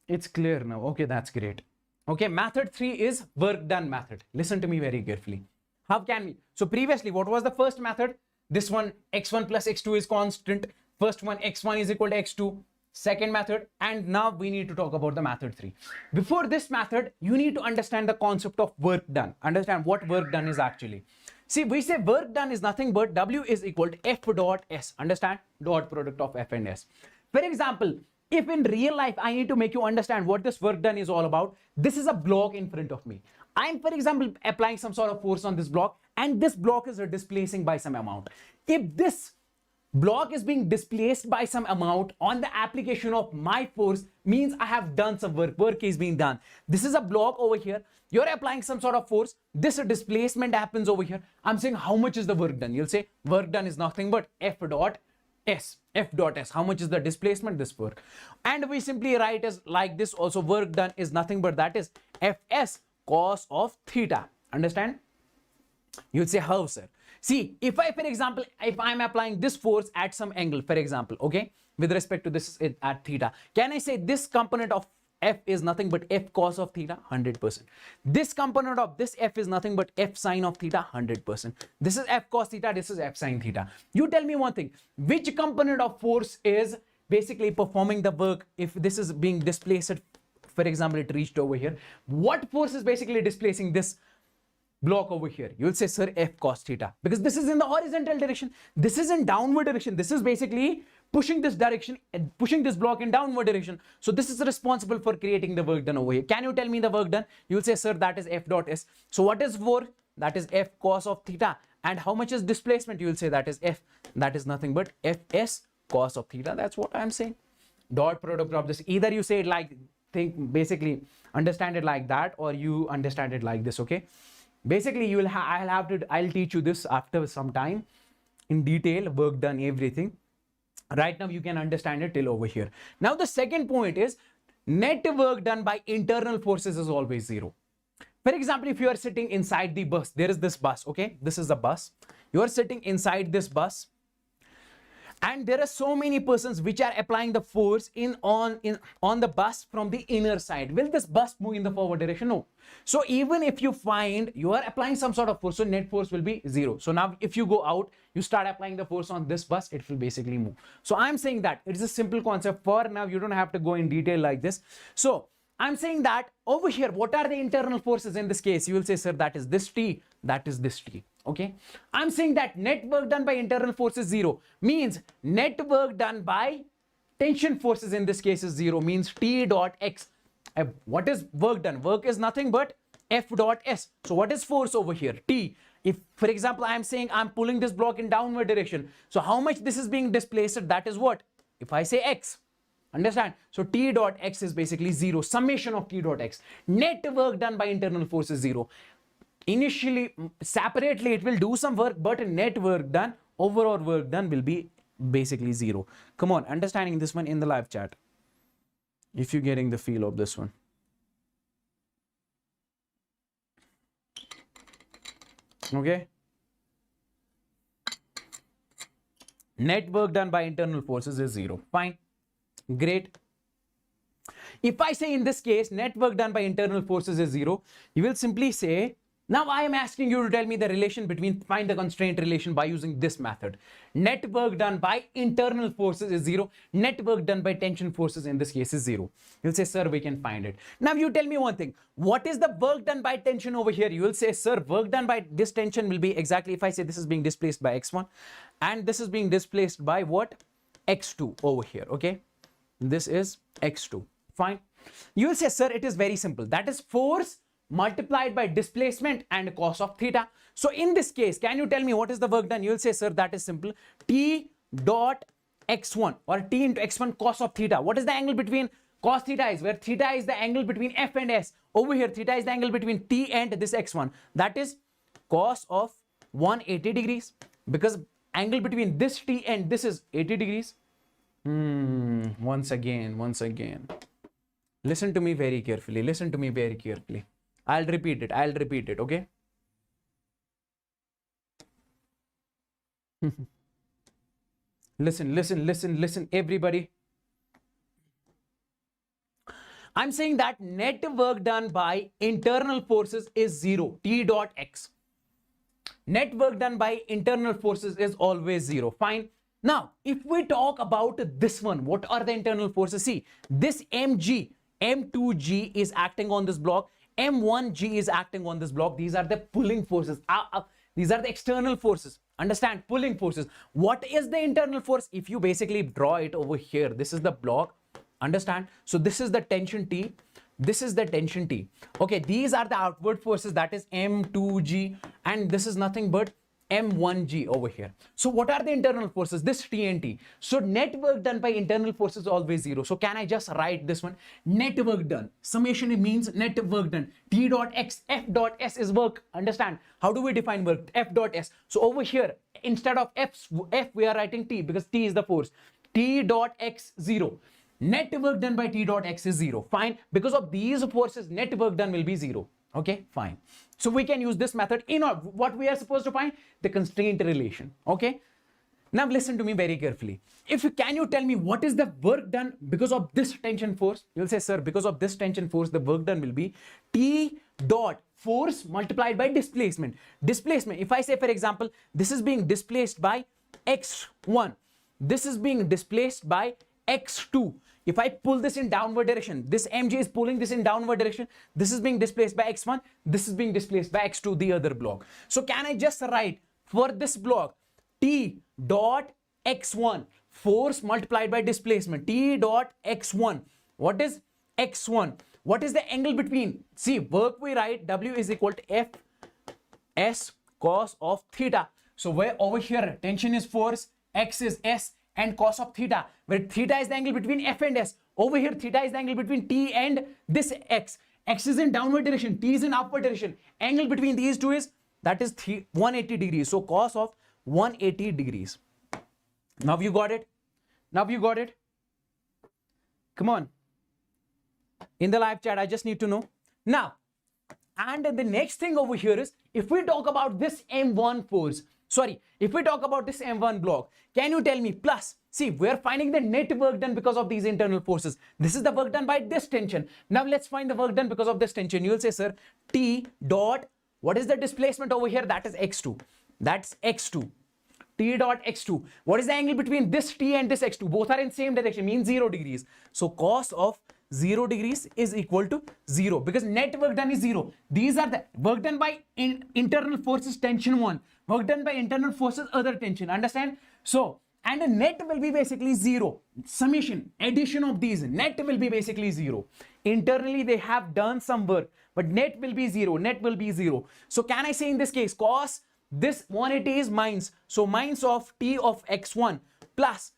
It's clear now. Okay, that's great. Okay, method 3 is work done method. Listen to me very carefully. How can we? So previously, what was the first method? This one, x1 plus x2 is constant. First one, x1 is equal to x2. Second method. And now we need to talk about the method 3. Before this method, you need to understand the concept of work done. Understand what work done is actually. See, we say work done is nothing but W is equal to F dot S. Understand? Dot product of F and S. For example, if in real life, I need to make you understand what this work done is all about. This is a block in front of me. I'm, for example, applying some sort of force on this block, and this block is displacing by some amount. If this block is being displaced by some amount on the application of my force, means I have done some work. Work is being done. This is a block over here. You're applying some sort of force. This displacement happens over here. I'm saying how much is the work done? You'll say work done is nothing but F dot S. F dot S. How much is the displacement? This work. And we simply write as like this also. Work done is nothing but that is Fs cos of theta. Understand? You'd say how, sir? See, if I, for example, if I'm applying this force at some angle, for example, okay, with respect to this at theta, can I say this component of F is nothing but F cos of theta? 100%. This component of this F is nothing but F sine of theta? 100%. This is F cos theta, this is F sine theta. You tell me one thing, which component of force is basically performing the work if this is being displaced? For example, it reached over here. What force is basically displacing this block over here? You'll say, sir, F cos theta, because this is in the horizontal direction. This is in downward direction. This is basically pushing this direction and pushing this block in downward direction. So this is responsible for creating the work done over here. Can you tell me the work done? You'll say, sir, that is F dot S. So what is force? That is F cos of theta. And how much is displacement? You'll say that is F. That is nothing but Fs cos of theta. That's what I'm saying. Dot product of this. Either you say it like, basically understand it like that, or you understand it like this. Okay, basically you will I'll teach you this after some time in detail, work done, everything. Right now you can understand it till over here. Now the second point is net work done by internal forces is always 0. For example, if you are sitting inside the bus, there is this bus, okay? This is a bus. You are sitting inside this bus, and there are so many persons which are applying the force on the bus from the inner side. Will this bus move in the forward direction? No. So even if you find you are applying some sort of force, so net force will be 0. So now if you go out, you start applying the force on this bus, it will basically move. So I'm saying that it is a simple concept. For now, you don't have to go in detail like this. So I'm saying that over here, what are the internal forces in this case? You will say, sir, that is this T, that is this T. Okay, I'm saying that net work done by internal force is 0, means net work done by tension forces in this case is 0, means T dot X. What is work done? Work is nothing but F dot S. So what is force over here? T. If, for example, I am saying I'm pulling this block in downward direction, so how much this is being displaced, that is what? If I say X. Understand? So T dot X is basically 0, summation of T dot X. Net work done by internal force is 0. Initially, separately, it will do some work, but net work done, overall work done will be basically 0. Come on, understanding this one in the live chat, if you're getting the feel of this one. Okay. Net work done by internal forces is 0. Fine. Great. If I say in this case, net work done by internal forces is 0, you will simply say, now I am asking you to tell me the relation between, find the constraint relation by using this method. Net work done by internal forces is 0. Net work done by tension forces in this case is 0. You'll say, sir, we can find it. Now you tell me one thing. What is the work done by tension over here? You will say, sir, work done by this tension will be exactly, if I say this is being displaced by x1 and this is being displaced by what? x2 over here, okay? This is x2. Fine. You will say, sir, it is very simple. That is force multiplied by displacement and cos of theta. So in this case, can you tell me what is the work done? You will say, sir, that is simple. T dot x1 or T into x1 cos of theta. What is the angle between cos theta is? Where theta is the angle between F and S. Over here, theta is the angle between T and this x1. That is cos of 180 degrees. Because angle between this T and this is 80 degrees. Once again. Listen to me very carefully. Listen to me very carefully. I'll repeat it, okay? Listen, everybody. I'm saying that net work done by internal forces is 0, T dot X. Net work done by internal forces is always 0. Fine. Now, if we talk about this one, what are the internal forces? See, this mg, m2g is acting on this block. M1G is acting on this block. These are the pulling forces. These are the external forces. Understand? Pulling forces. What is the internal force? If you basically draw it over here, this is the block. Understand? So this is the tension T. This is the tension T. Okay, these are the outward forces, that is M2G, and this is nothing but M1G over here. So what are the internal forces? This T and T. So net work done by internal forces is always 0. So can I just write this one? Net work done. Summation means net work done. T dot X, F dot S is work. Understand? How do we define work? F dot S. So over here, instead of F we are writing T because T is the force. T dot X 0. Net work done by T dot X is 0. Fine. Because of these forces, net work done will be 0. Okay, fine. So we can use this method in what we are supposed to find? The constraint relation. Okay. Now listen to me very carefully. Can you tell me what is the work done because of this tension force? You'll say, sir, because of this tension force, the work done will be T dot force multiplied by displacement. Displacement. If I say, for example, this is being displaced by x1. This is being displaced by x2. If I pull this in downward direction, this mg is pulling this in downward direction. This is being displaced by x1. This is being displaced by x2, the other block. So can I just write for this block T dot x1 force multiplied by displacement? T dot x1. What is x1? What is the angle between? See, work we write W is equal to F S cos of theta. So where over here tension is force, X is S, and cos of theta, where theta is the angle between F and S. Over here, theta is the angle between T and this X. X is in downward direction, T is in upward direction. Angle between these two is, that is 180 degrees. So cos of 180 degrees. Now you got it? Now you got it? Come on. In the live chat, I just need to know. Now, And the next thing over here is, if we talk about this M1 force, sorry, if we talk about this M1 block, can you tell me plus, see, we're finding the net work done because of these internal forces. This is the work done by this tension. Now let's find the work done because of this tension. You will say, sir, T dot, what is the displacement over here? That is x2. That's x2. T dot x2. What is the angle between this T and this x2? Both are in same direction, means 0 degrees. So cos of 0 degrees is equal to 0 because net work done is 0. These are the work done by internal forces, tension 1. Work done by internal forces, other tension. Understand? So, and the net will be basically 0. Summation, addition of these, net will be basically 0. Internally, they have done some work, but net will be 0. Net will be 0. So, can I say in this case, cos this 180 is minus. So, minus of T of x1 plus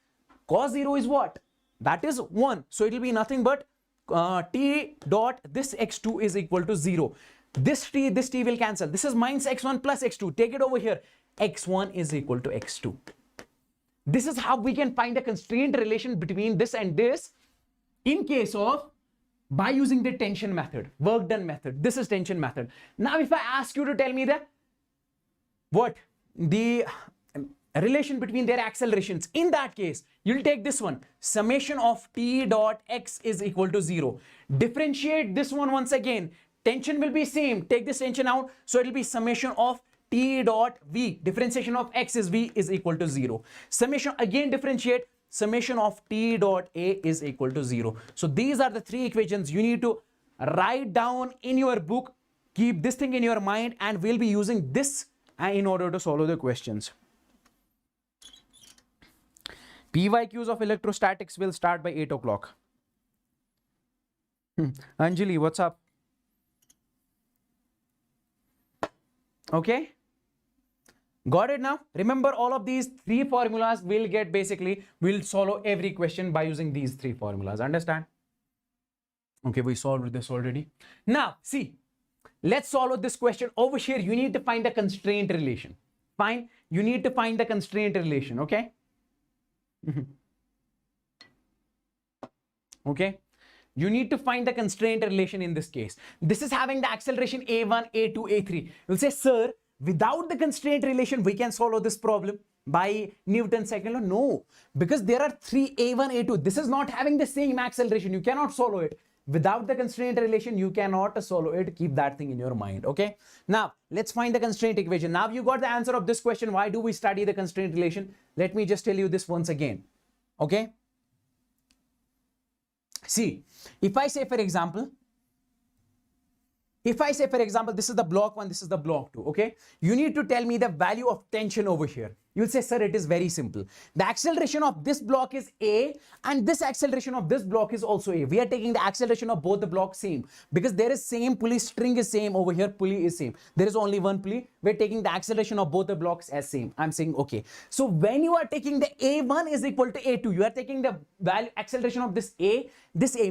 cos 0 is what? That is 1. So, it will be nothing but T dot this x2 is equal to 0. This T will cancel. This is minus x1 plus x2. Take it over here. X1 is equal to x2. This is how we can find a constraint relation between this and this in case of by using the tension method, work done method. This is tension method. Now, if I ask you to tell me the relation between their accelerations, in that case, you'll take this one, summation of T dot x is equal to 0. Differentiate this one once again. Tension will be same. Take this tension out. So it will be summation of T dot V. Differentiation of x is V is equal to 0. Summation again differentiate. Summation of T dot A is equal to 0. So these are the three equations you need to write down in your book. Keep this thing in your mind and we'll be using this in order to solve the questions. PYQs of electrostatics will start by 8 o'clock. Anjali, what's up? Okay. Got it now? Remember all of these three formulas will get basically, we'll solve every question by using these three formulas. Understand? Okay, we solved this already. Now, see, let's solve this question. Over here, you need to find the constraint relation. Fine. You need to find the constraint relation. Okay. Okay. You need to find the constraint relation in this case. This is having the acceleration A1, A2, A3. You'll say, sir, without the constraint relation, we can solve this problem by Newton's second law. No, because there are three A1, A2. This is not having the same acceleration. You cannot solve it. Without the constraint relation, you cannot solve it. Keep that thing in your mind. Okay. Now, let's find the constraint equation. Now, you got the answer of this question. Why do we study the constraint relation? Let me just tell you this once again. Okay. See, if I say, for example, this is the block 1, this is the block 2, okay? You need to tell me the value of tension over here. You'll say, sir, it is very simple. The acceleration of this block is A and this acceleration of this block is also A. We are taking the acceleration of both the blocks same because there is same pulley, string is same over here, pulley is same. There is only one pulley. We're taking the acceleration of both the blocks as same. I'm saying, okay. So when you are taking the A1 is equal to A2, you are taking the value acceleration of this A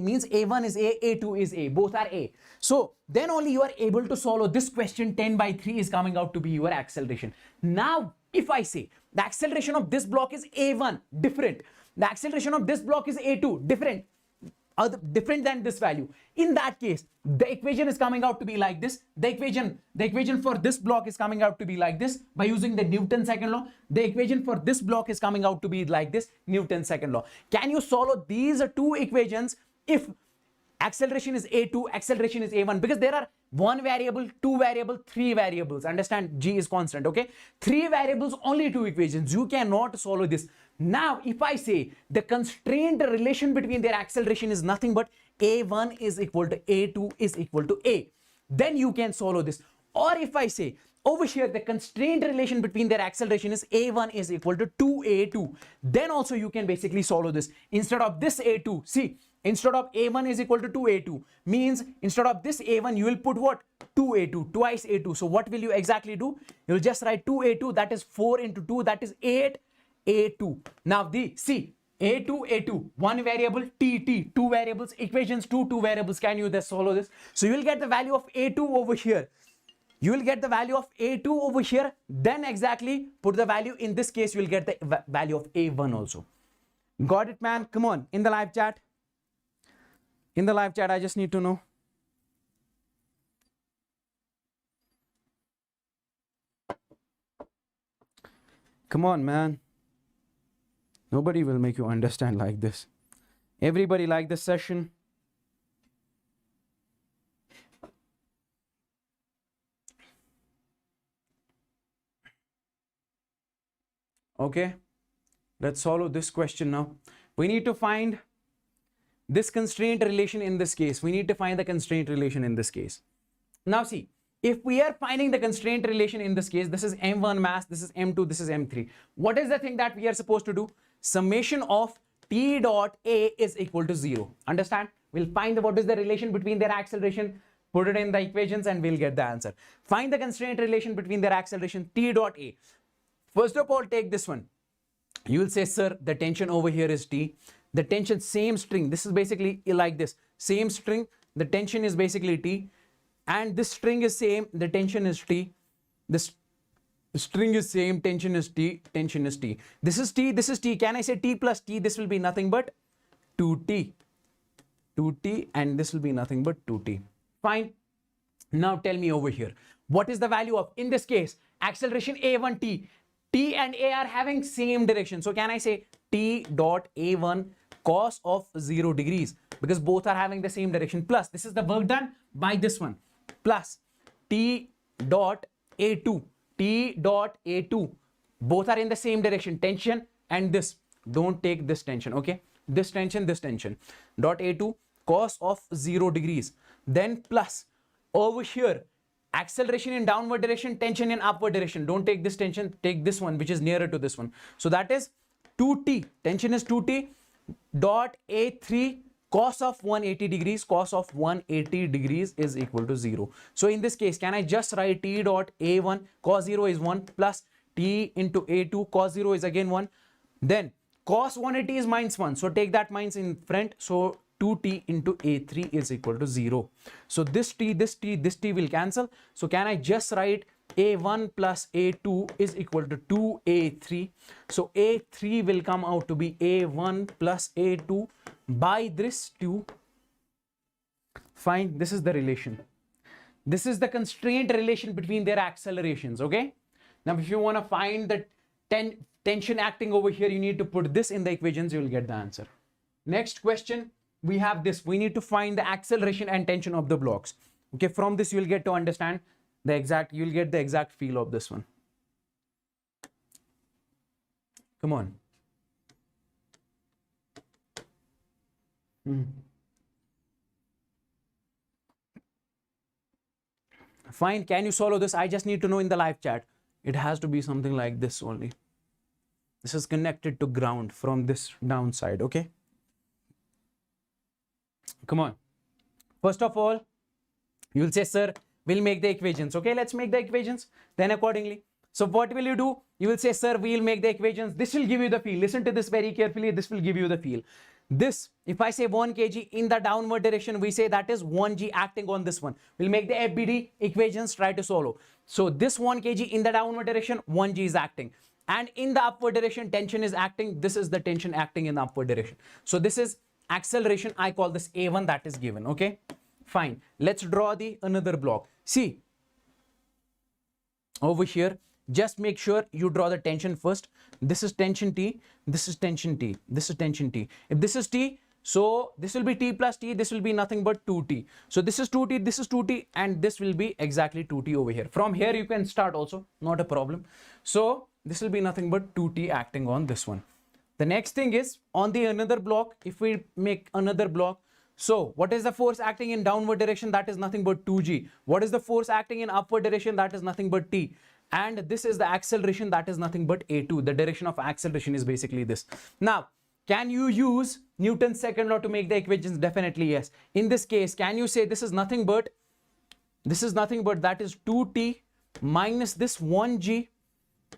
means A1 is A, A2 is A, both are A. So then only you are able to solve this question. 10 by 3 is coming out to be your acceleration. Now, if I say the acceleration of this block is A1, different. The acceleration of this block is A2, different than this value. In that case, the equation is coming out to be like this. The equation for this block is coming out to be like this by using the Newton's second law. The equation for this block is coming out to be like this, Newton's second law. Can you solve these two equations if acceleration is A2, acceleration is A1? Because there are 1 variable, 2 variable, 3 variables. Understand? G is constant. Okay. 3 variables, only 2 equations. You cannot solve this. Now, if I say the constraint relation between their acceleration is nothing but A1 is equal to A2 is equal to A, then you can solve this. Or if I say over here the constraint relation between their acceleration is A1 is equal to 2A2, then also you can basically solve this. Instead of this A2, see, instead of A1 is equal to 2A2 means instead of this A1 you will put what? 2A2, twice A2. So what will you exactly do? You'll just write 2A2, that is 4 into 2, that is 8A2. Now see, A2, 1 variable, T, 2 variables, equations 2 variables. Can you just solve this? So you will get the value of A2 over here. You will get the value of A2 over here. Then exactly put the value. In this case, you will get the value of A1 also. Got it, man? Come on, in the live chat. In the live chat, I just need to know. Come on, man. Nobody will make you understand like this. Everybody like this session? Okay, let's solve this question now. We need to find this constraint relation in this case. We need to find the constraint relation in this case. Now see, if we are finding the constraint relation in this case, this is M1 mass, this is M2, this is M3. What is the thing that we are supposed to do? Summation of T dot A is equal to 0. Understand? We'll find what is the relation between their acceleration, put it in the equations, and we'll get the answer. Find the constraint relation between their acceleration T dot A. First of all, take this one. You will say, sir, the tension over here is T. The tension, same string. This is basically like this. Same string. The tension is basically T. And this string is same. The tension is T. This string is same. Tension is T. Tension is T. This is T. This is T. Can I say T plus T? This will be nothing but 2T. 2T. And this will be nothing but 2T. Fine. Now tell me over here. What is the value of, in this case, acceleration A1T? T and A are having same direction. So can I say T dot A1 cos of 0 degrees? Because both are having the same direction. Plus, this is the work done by this one. Plus T dot A2. T dot A2. Both are in the same direction. Tension and this. Don't take this tension. Okay. This tension, this tension. Dot A2 cos of 0 degrees. Then plus over here, acceleration in downward direction, tension in upward direction. Don't take this tension, take this one, which is nearer to this one. So that is 2T. Tension is 2T dot A3 cos of 180 degrees. Cos of 180 degrees is equal to 0. So in this case, can I just write T dot A1 cos 0 is 1 plus T into A2 cos 0 is again 1. Then cos 180 is minus 1. So take that minus in front. So 2T into A3 is equal to 0. So this T, this T, this T will cancel. So can I just write A1 plus A2 is equal to 2A3. So A3 will come out to be A1 plus A2 by this 2. Fine. This is the relation. This is the constraint relation between their accelerations. Okay. Now, if you want to find the tension acting over here, you need to put this in the equations. You will get the answer. Next question. We have this. We need to find the acceleration and tension of the blocks. Okay, from this you will get to understand the exact, you will get the exact feel of this one. Come on. Fine, can you solve this? I just need to know in the live chat. It has to be something like this only. This is connected to ground from this downside, okay? Come on. First of all, you will say, sir, we'll make the equations. Okay, let's make the equations. Then accordingly. So what will you do? You will say, sir, we'll make the equations. This will give you the feel. Listen to this very carefully. This will give you the feel. This, if I say 1 kg in the downward direction, we say that is 1g acting on this one. We'll make the FBD equations, try to solve. So this 1 kg in the downward direction, 1g is acting. And in the upward direction, tension is acting. This is the tension acting in the upward direction. So this is acceleration. I call this A1, that is given. Okay, fine. Let's draw the another block. See, over here, just make sure you draw the tension first. This is tension T, this is tension T, this is tension T. If this is T, so this will be T plus T, this will be nothing but 2T. So this is 2T, this is 2T, and this will be exactly 2T over here. From here you can start also, not a problem. So this will be nothing but 2T acting on this one. The next thing is on the another block, if we make another block, so what is the force acting in downward direction? That is nothing but 2G. What is the force acting in upward direction? That is nothing but T. And this is the acceleration, that is nothing but A2. The direction of acceleration is basically this. Now, can you use Newton's second law to make the equations? Definitely yes. In this case, can you say this is nothing but that is 2T minus this 1G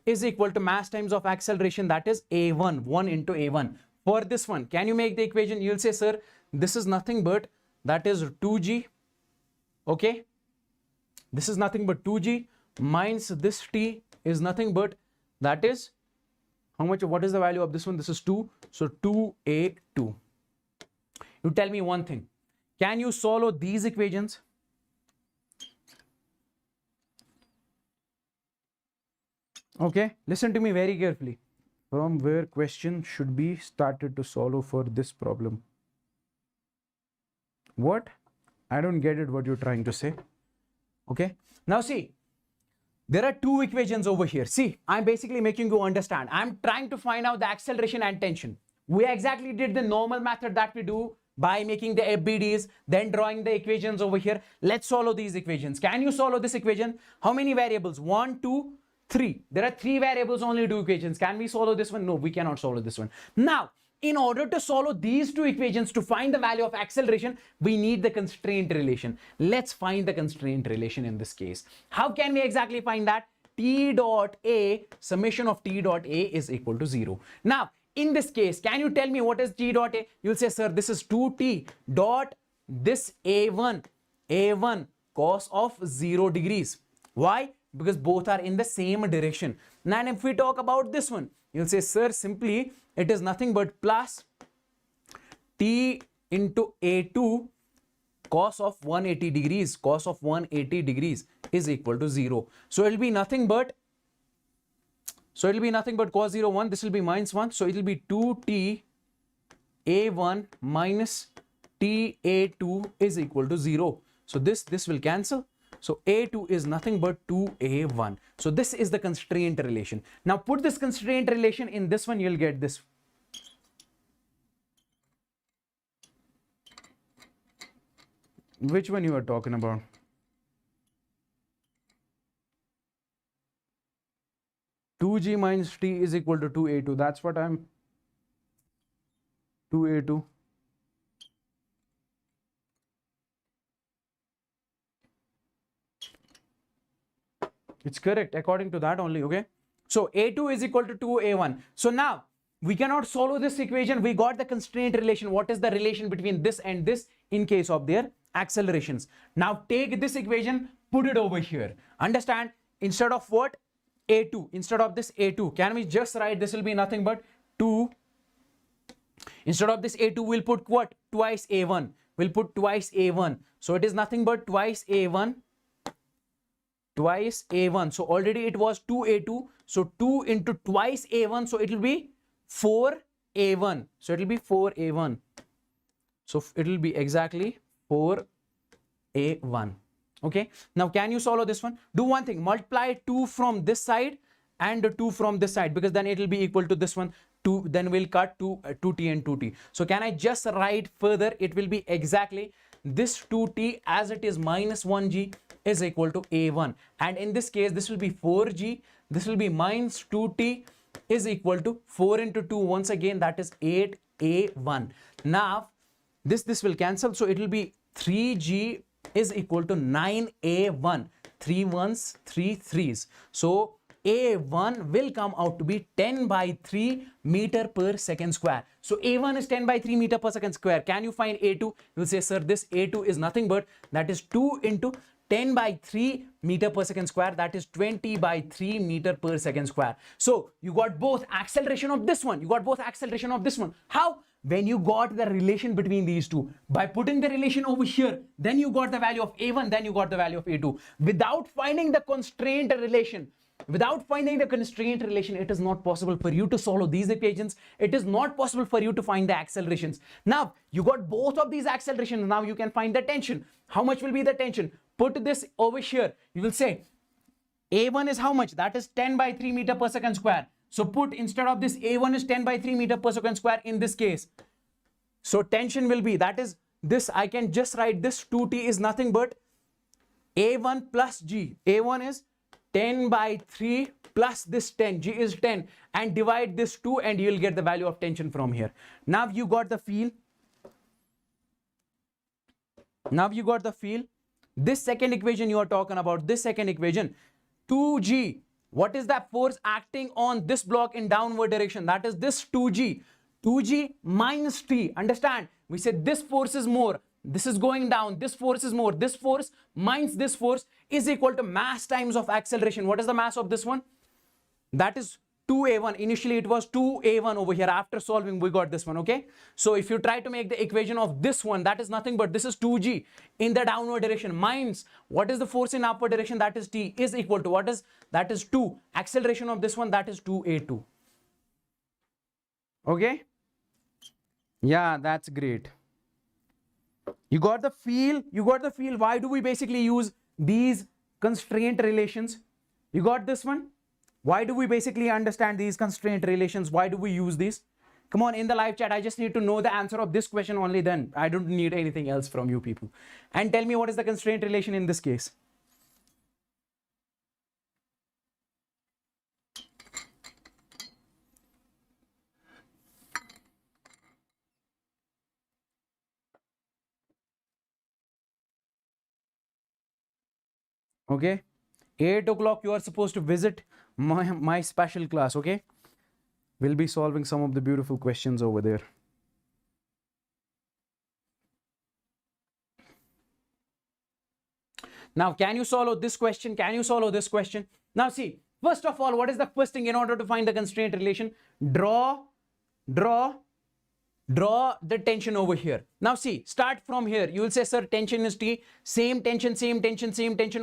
is equal to mass times of acceleration, that is A1, 1 into A1. For this one, can you make the equation? You'll say, sir, this is nothing but that is 2G. Okay, this is nothing but 2G minus this T is nothing but that is how much? What is the value of this one? This is 2. So 2A2. You tell me one thing. Can you solve these equations? Okay, listen to me very carefully. From where question should be started to solve for this problem. What? I don't get it what you're trying to say. Okay, now see, there are two equations over here. See, I'm basically making you understand. I'm trying to find out the acceleration and tension. We exactly did the normal method that we do by making the FBDs, then drawing the equations over here. Let's solve these equations. Can you solve this equation? How many variables? 1, 2, 3. There are 3 variables, only 2 equations. Can we solve this one? No, we cannot solve this one. Now, in order to solve these 2 equations to find the value of acceleration, we need the constraint relation. Let's find the constraint relation in this case. How can we exactly find that? T dot A, summation of T dot A is equal to 0. Now, in this case, can you tell me what is T dot A? You'll say, sir, this is 2T dot this A1 cos of 0 degrees. Why? Because both are in the same direction. Now, and if we talk about this one, you'll say, sir, simply it is nothing but plus T into A2 cos of 180 degrees. Cos of 180 degrees is equal to 0. So it will be nothing but cos 0, 1. This will be minus 1. So it will be 2T A1 minus T A2 is equal to 0. So this will cancel. So A2 is nothing but 2A1. So this is the constraint relation. Now put this constraint relation in this one, you'll get this. Which one you are talking about? Two G minus T is equal to 2A2. That's what I'm 2A2. It's correct according to that only, okay? So A2 is equal to 2A1. So now we cannot solve this equation. We got the constraint relation. What is the relation between this and this in case of their accelerations? Now take this equation, put it over here. Understand? Instead of what? A2. Instead of this A2, can we just write this will be nothing but 2. Instead of this A2, we'll put what? Twice A1. We'll put twice A1. So it is nothing but twice A1. Twice A1. So already it was 2A2. So 2 into twice A1. So it will be 4A1. So it will be 4A1. So it will be exactly 4A1. Okay. Now can you solve this one? Do one thing. Multiply 2 from this side and 2 from this side, because then it will be equal to this one. 2. Then we'll cut 2T and 2T. So can I just write further? It will be exactly this 2T as it is minus 1G is equal to A1. And in this case, this will be 4G. This will be minus 2T is equal to 4 into 2. Once again, that is 8A1. Now, this will cancel. So it will be 3G is equal to 9A1. 3 1s, 3 3s. So A1 will come out to be 10 by 3 meter per second square. So A1 is 10 by 3 meter per second square. Can you find A2? You will say, sir, this A2 is nothing but that is 2 into 10 by 3 meter per second square. That is 20 by 3 meter per second square. So you got both acceleration of this one. You got both acceleration of this one. How? When you got the relation between these two. By putting the relation over here, then you got the value of A1, then you got the value of A2. Without finding the constraint relation, it is not possible for you to solve these equations. It is not possible for you to find the accelerations. Now, you got both of these accelerations. Now you can find the tension. How much will be the tension? Put this over here. You will say A1 is how much? That is 10 by 3 meter per second square. So put instead of this A1 is 10 by 3 meter per second square in this case. So tension will be, that is this, I can just write this 2T is nothing but A1 plus G. A1 is 10 by 3 plus this 10. G is 10. And divide this 2 and you will get the value of tension from here. Now you got the feel. This second equation you are talking about, this second equation, 2G. What is that force acting on this block in downward direction? That is this 2G. 2G minus T. Understand? We said this force is more. This is going down. This force is more. This force minus this force is equal to mass times of acceleration. What is the mass of this one? That is 2a1. Initially it was 2a1 over here. After solving we got this one. Okay, so if you try to make the equation of this one, that is nothing but this is 2g in the downward direction minus what is the force in upward direction, that is t, is equal to what is that is 2. Acceleration of this one, that is 2a2. Okay, yeah, that's great. You got the feel, why do we basically use these constraint relations? You got this one? Why do we basically understand these constraint relations? Why do we use these? Come on, in the live chat, I just need to know the answer of this question only, then I don't need anything else from you people. And tell me what is the constraint relation in this case. Okay, 8 o'clock you are supposed to visit my special class. Okay, we'll be solving some of the beautiful questions over there. Now, can you solve this question? Can you solve this question? Now see, first of all, what is the first thing in order to find the constraint relation? Draw the tension over here. Now see, start from here. You will say, sir, tension is T. Same tension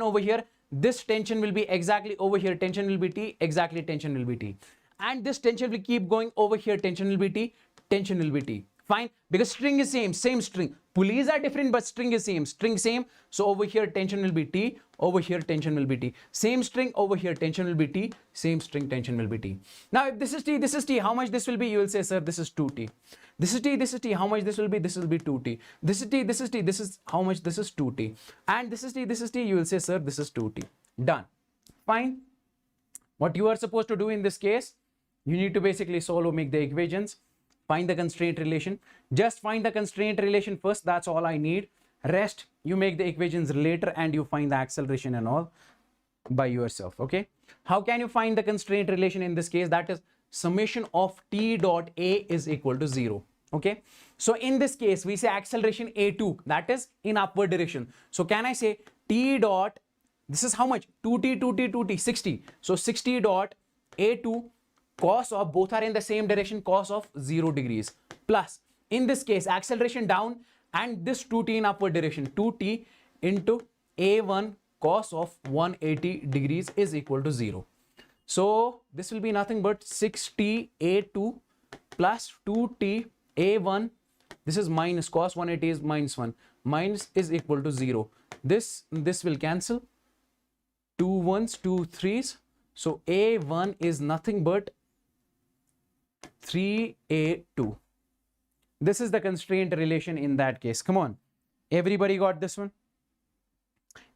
over here. This tension will be exactly over here. Tension will be T. Exactly, tension will be T. And this tension will keep going over here. Tension will be T. Tension will be T. Fine, because string is same string. Pulleys are different, but string is same. String same. So over here tension will be T. Over here tension will be T. Same string. Over here tension will be T. Same string, tension will be T. Now if this is T, how much this will be? You will say, sir, this is 2T. This is T, how much this will be? This will be 2T. This is T, this is how much? This is 2T. And this is T, you will say, sir, this is 2T. Done. Fine. What you are supposed to do in this case, you need to basically solve, make the equations, find the constraint relation. Just find the constraint relation first. That's all I need. Rest, you make the equations later and you find the acceleration and all by yourself. Okay. How can you find the constraint relation in this case? That is summation of T dot A is equal to 0. Okay. So in this case, we say acceleration A2, that is in upward direction. So can I say T dot, this is how much? 2T, 60. So 60 dot A2 cos of, both are in the same direction, cos of 0 degrees, plus in this case acceleration down and this 2T in upward direction, 2T into A1 cos of 180 degrees is equal to 0. So this will be nothing but 6T A2 plus 2T A1. This is minus cos 180 is minus 1. Minus is equal to 0. This will cancel. 2 1s, 2 3s. So A1 is nothing but 3A2. This is the constraint relation in that case. Come on. Everybody got this one?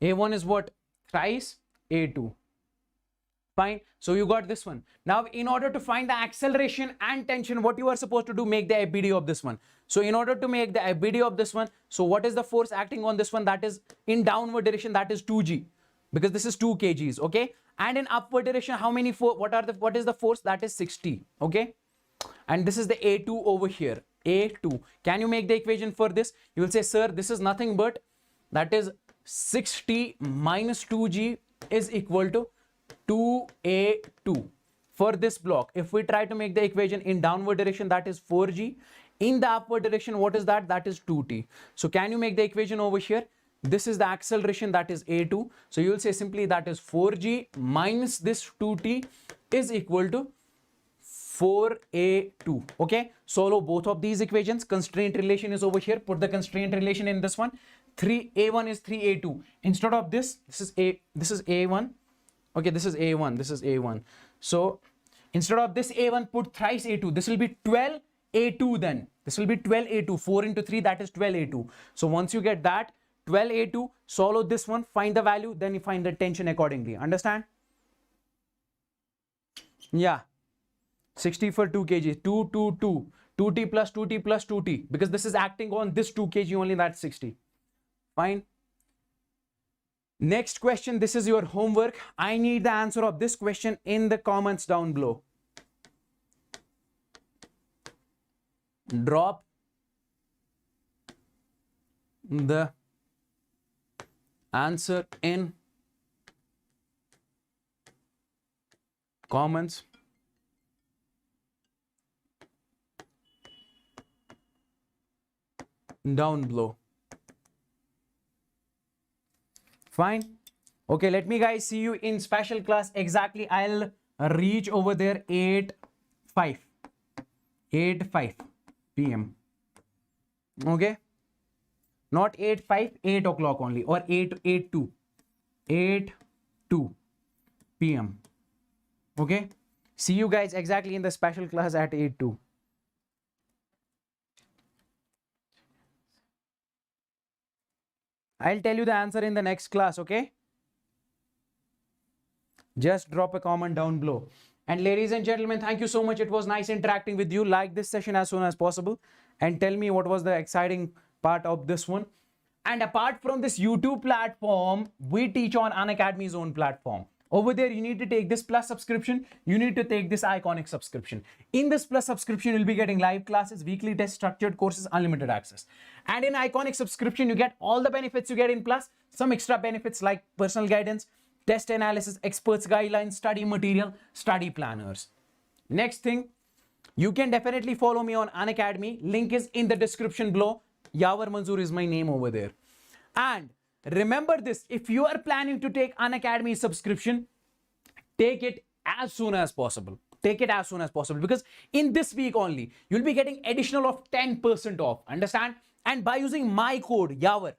A1 is what? Thrice A2. Fine. So you got this one. Now, in order to find the acceleration and tension, what you are supposed to do, make the FBD of this one. So in order to make the FBD of this one, so what is the force acting on this one? That is in downward direction, that is 2G, because this is 2 kgs. Okay. And in upward direction, how many what is the force? That is 60. Okay. And this is the A2 over here. A2. Can you make the equation for this? You will say, sir, this is nothing but that is 60 minus 2G is equal to 2A2 for this block. If we try to make the equation in downward direction, that is 4G. In the upward direction, what is that? That is 2T. So can you make the equation over here? This is the acceleration, that is A2. So you will say simply that is 4G minus this 2T is equal to 4A2. Okay. Solve both of these equations. Constraint relation is over here. Put the constraint relation in this one. 3A1 is 3A2. Instead of this is A1. Okay, this is A1. This is A1. So instead of this A1, put thrice A2. This will be 12A2 then. This will be 12A2. 4 into 3, that is 12A2. So once you get that, 12A2, solve this one, find the value, then you find the tension accordingly. Understand? Yeah. 60 for 2 kg. 2T plus 2T plus 2T. Because this is acting on this 2 kg only, that's 60. Fine. Next question, this is your homework. I need the answer of this question in the comments down below. Drop the answer in comments down below. Fine. Okay, let me guys see you in special class. Exactly, I'll reach over there 8:05 p.m. Okay, not 8:05, 8 o'clock only, or 8:02 p.m. Okay, see you guys exactly in the special class at 8:02. I'll tell you the answer in the next class. Okay, just drop a comment down below. And ladies and gentlemen, thank you so much. It was nice interacting with you. Like this session as soon as possible and tell me what was the exciting part of this one. And apart from this YouTube platform, we teach on Unacademy's own platform. Over there, you need to take this plus subscription. You need to take this iconic subscription. In this plus subscription, you'll be getting live classes, weekly tests, structured courses, unlimited access. And in iconic subscription, you get all the benefits you get in plus, some extra benefits like personal guidance, test analysis, experts guidelines, study material, study planners. Next thing, you can definitely follow me on Unacademy. Link is in the description below. Yawar Manzoor is my name over there. And remember this, if you are planning to take Unacademy subscription, take it as soon as possible. Take it as soon as possible, because in this week only, you'll be getting additional of 10% off. Understand? And by using my code Yawar,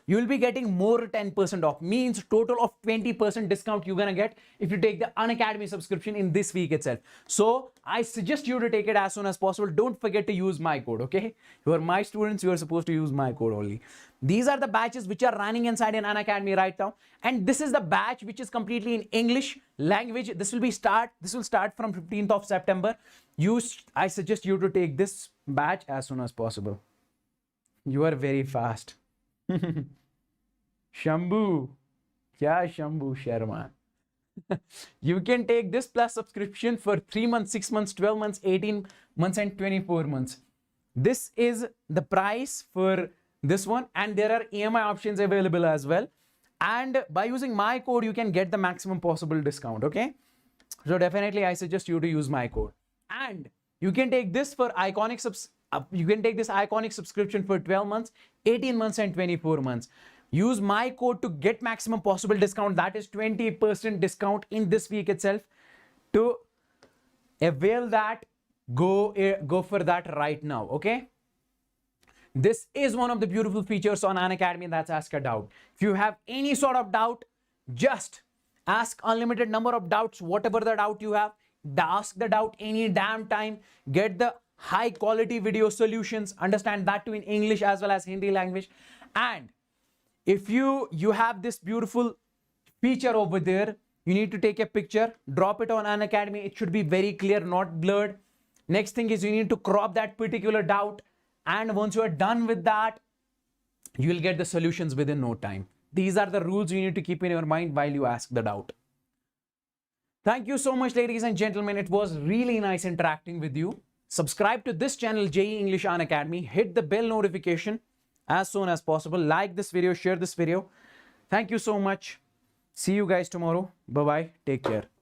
you will be getting more 10% off, means total of 20% discount you're gonna get if you take the Unacademy subscription in this week itself. So I suggest you to take it as soon as possible. Don't forget to use my code. Okay, you are my students, you are supposed to use my code only. These are the batches which are running inside in Unacademy right now, and this is the batch which is completely in English language. This will start from 15th of September. I suggest you to take this batch as soon as possible. You are very fast. Shambhu, kya Shambhu Sharma. You can take this plus subscription for 3 months, 6 months, 12 months, 18 months, and 24 months. This is the price for this one, and there are EMI options available as well. And by using my code, you can get the maximum possible discount. Okay, so definitely I suggest you to use my code. And you can take this for iconic subscription for 12 months, 18 months, and 24 months. Use my code to get maximum possible discount. That is 20% discount in this week itself. To avail that, go for that right now. Okay, this is one of the beautiful features on Unacademy, that's Ask a Doubt. If you have any sort of doubt, just ask unlimited number of doubts. Whatever the doubt you have, ask the doubt any damn time. Get the high quality video solutions. Understand that too in English as well as Hindi language. And if you have this beautiful feature over there, you need to take a picture, drop it on Unacademy. It should be very clear, not blurred. Next thing is you need to crop that particular doubt. And once you are done with that, you will get the solutions within no time. These are the rules you need to keep in your mind while you ask the doubt. Thank you so much, ladies and gentlemen. It was really nice interacting with you. Subscribe to this channel, JEE English Unacademy. Hit the bell notification as soon as possible. Like this video, share this video. Thank you so much. See you guys tomorrow. Bye-bye. Take care.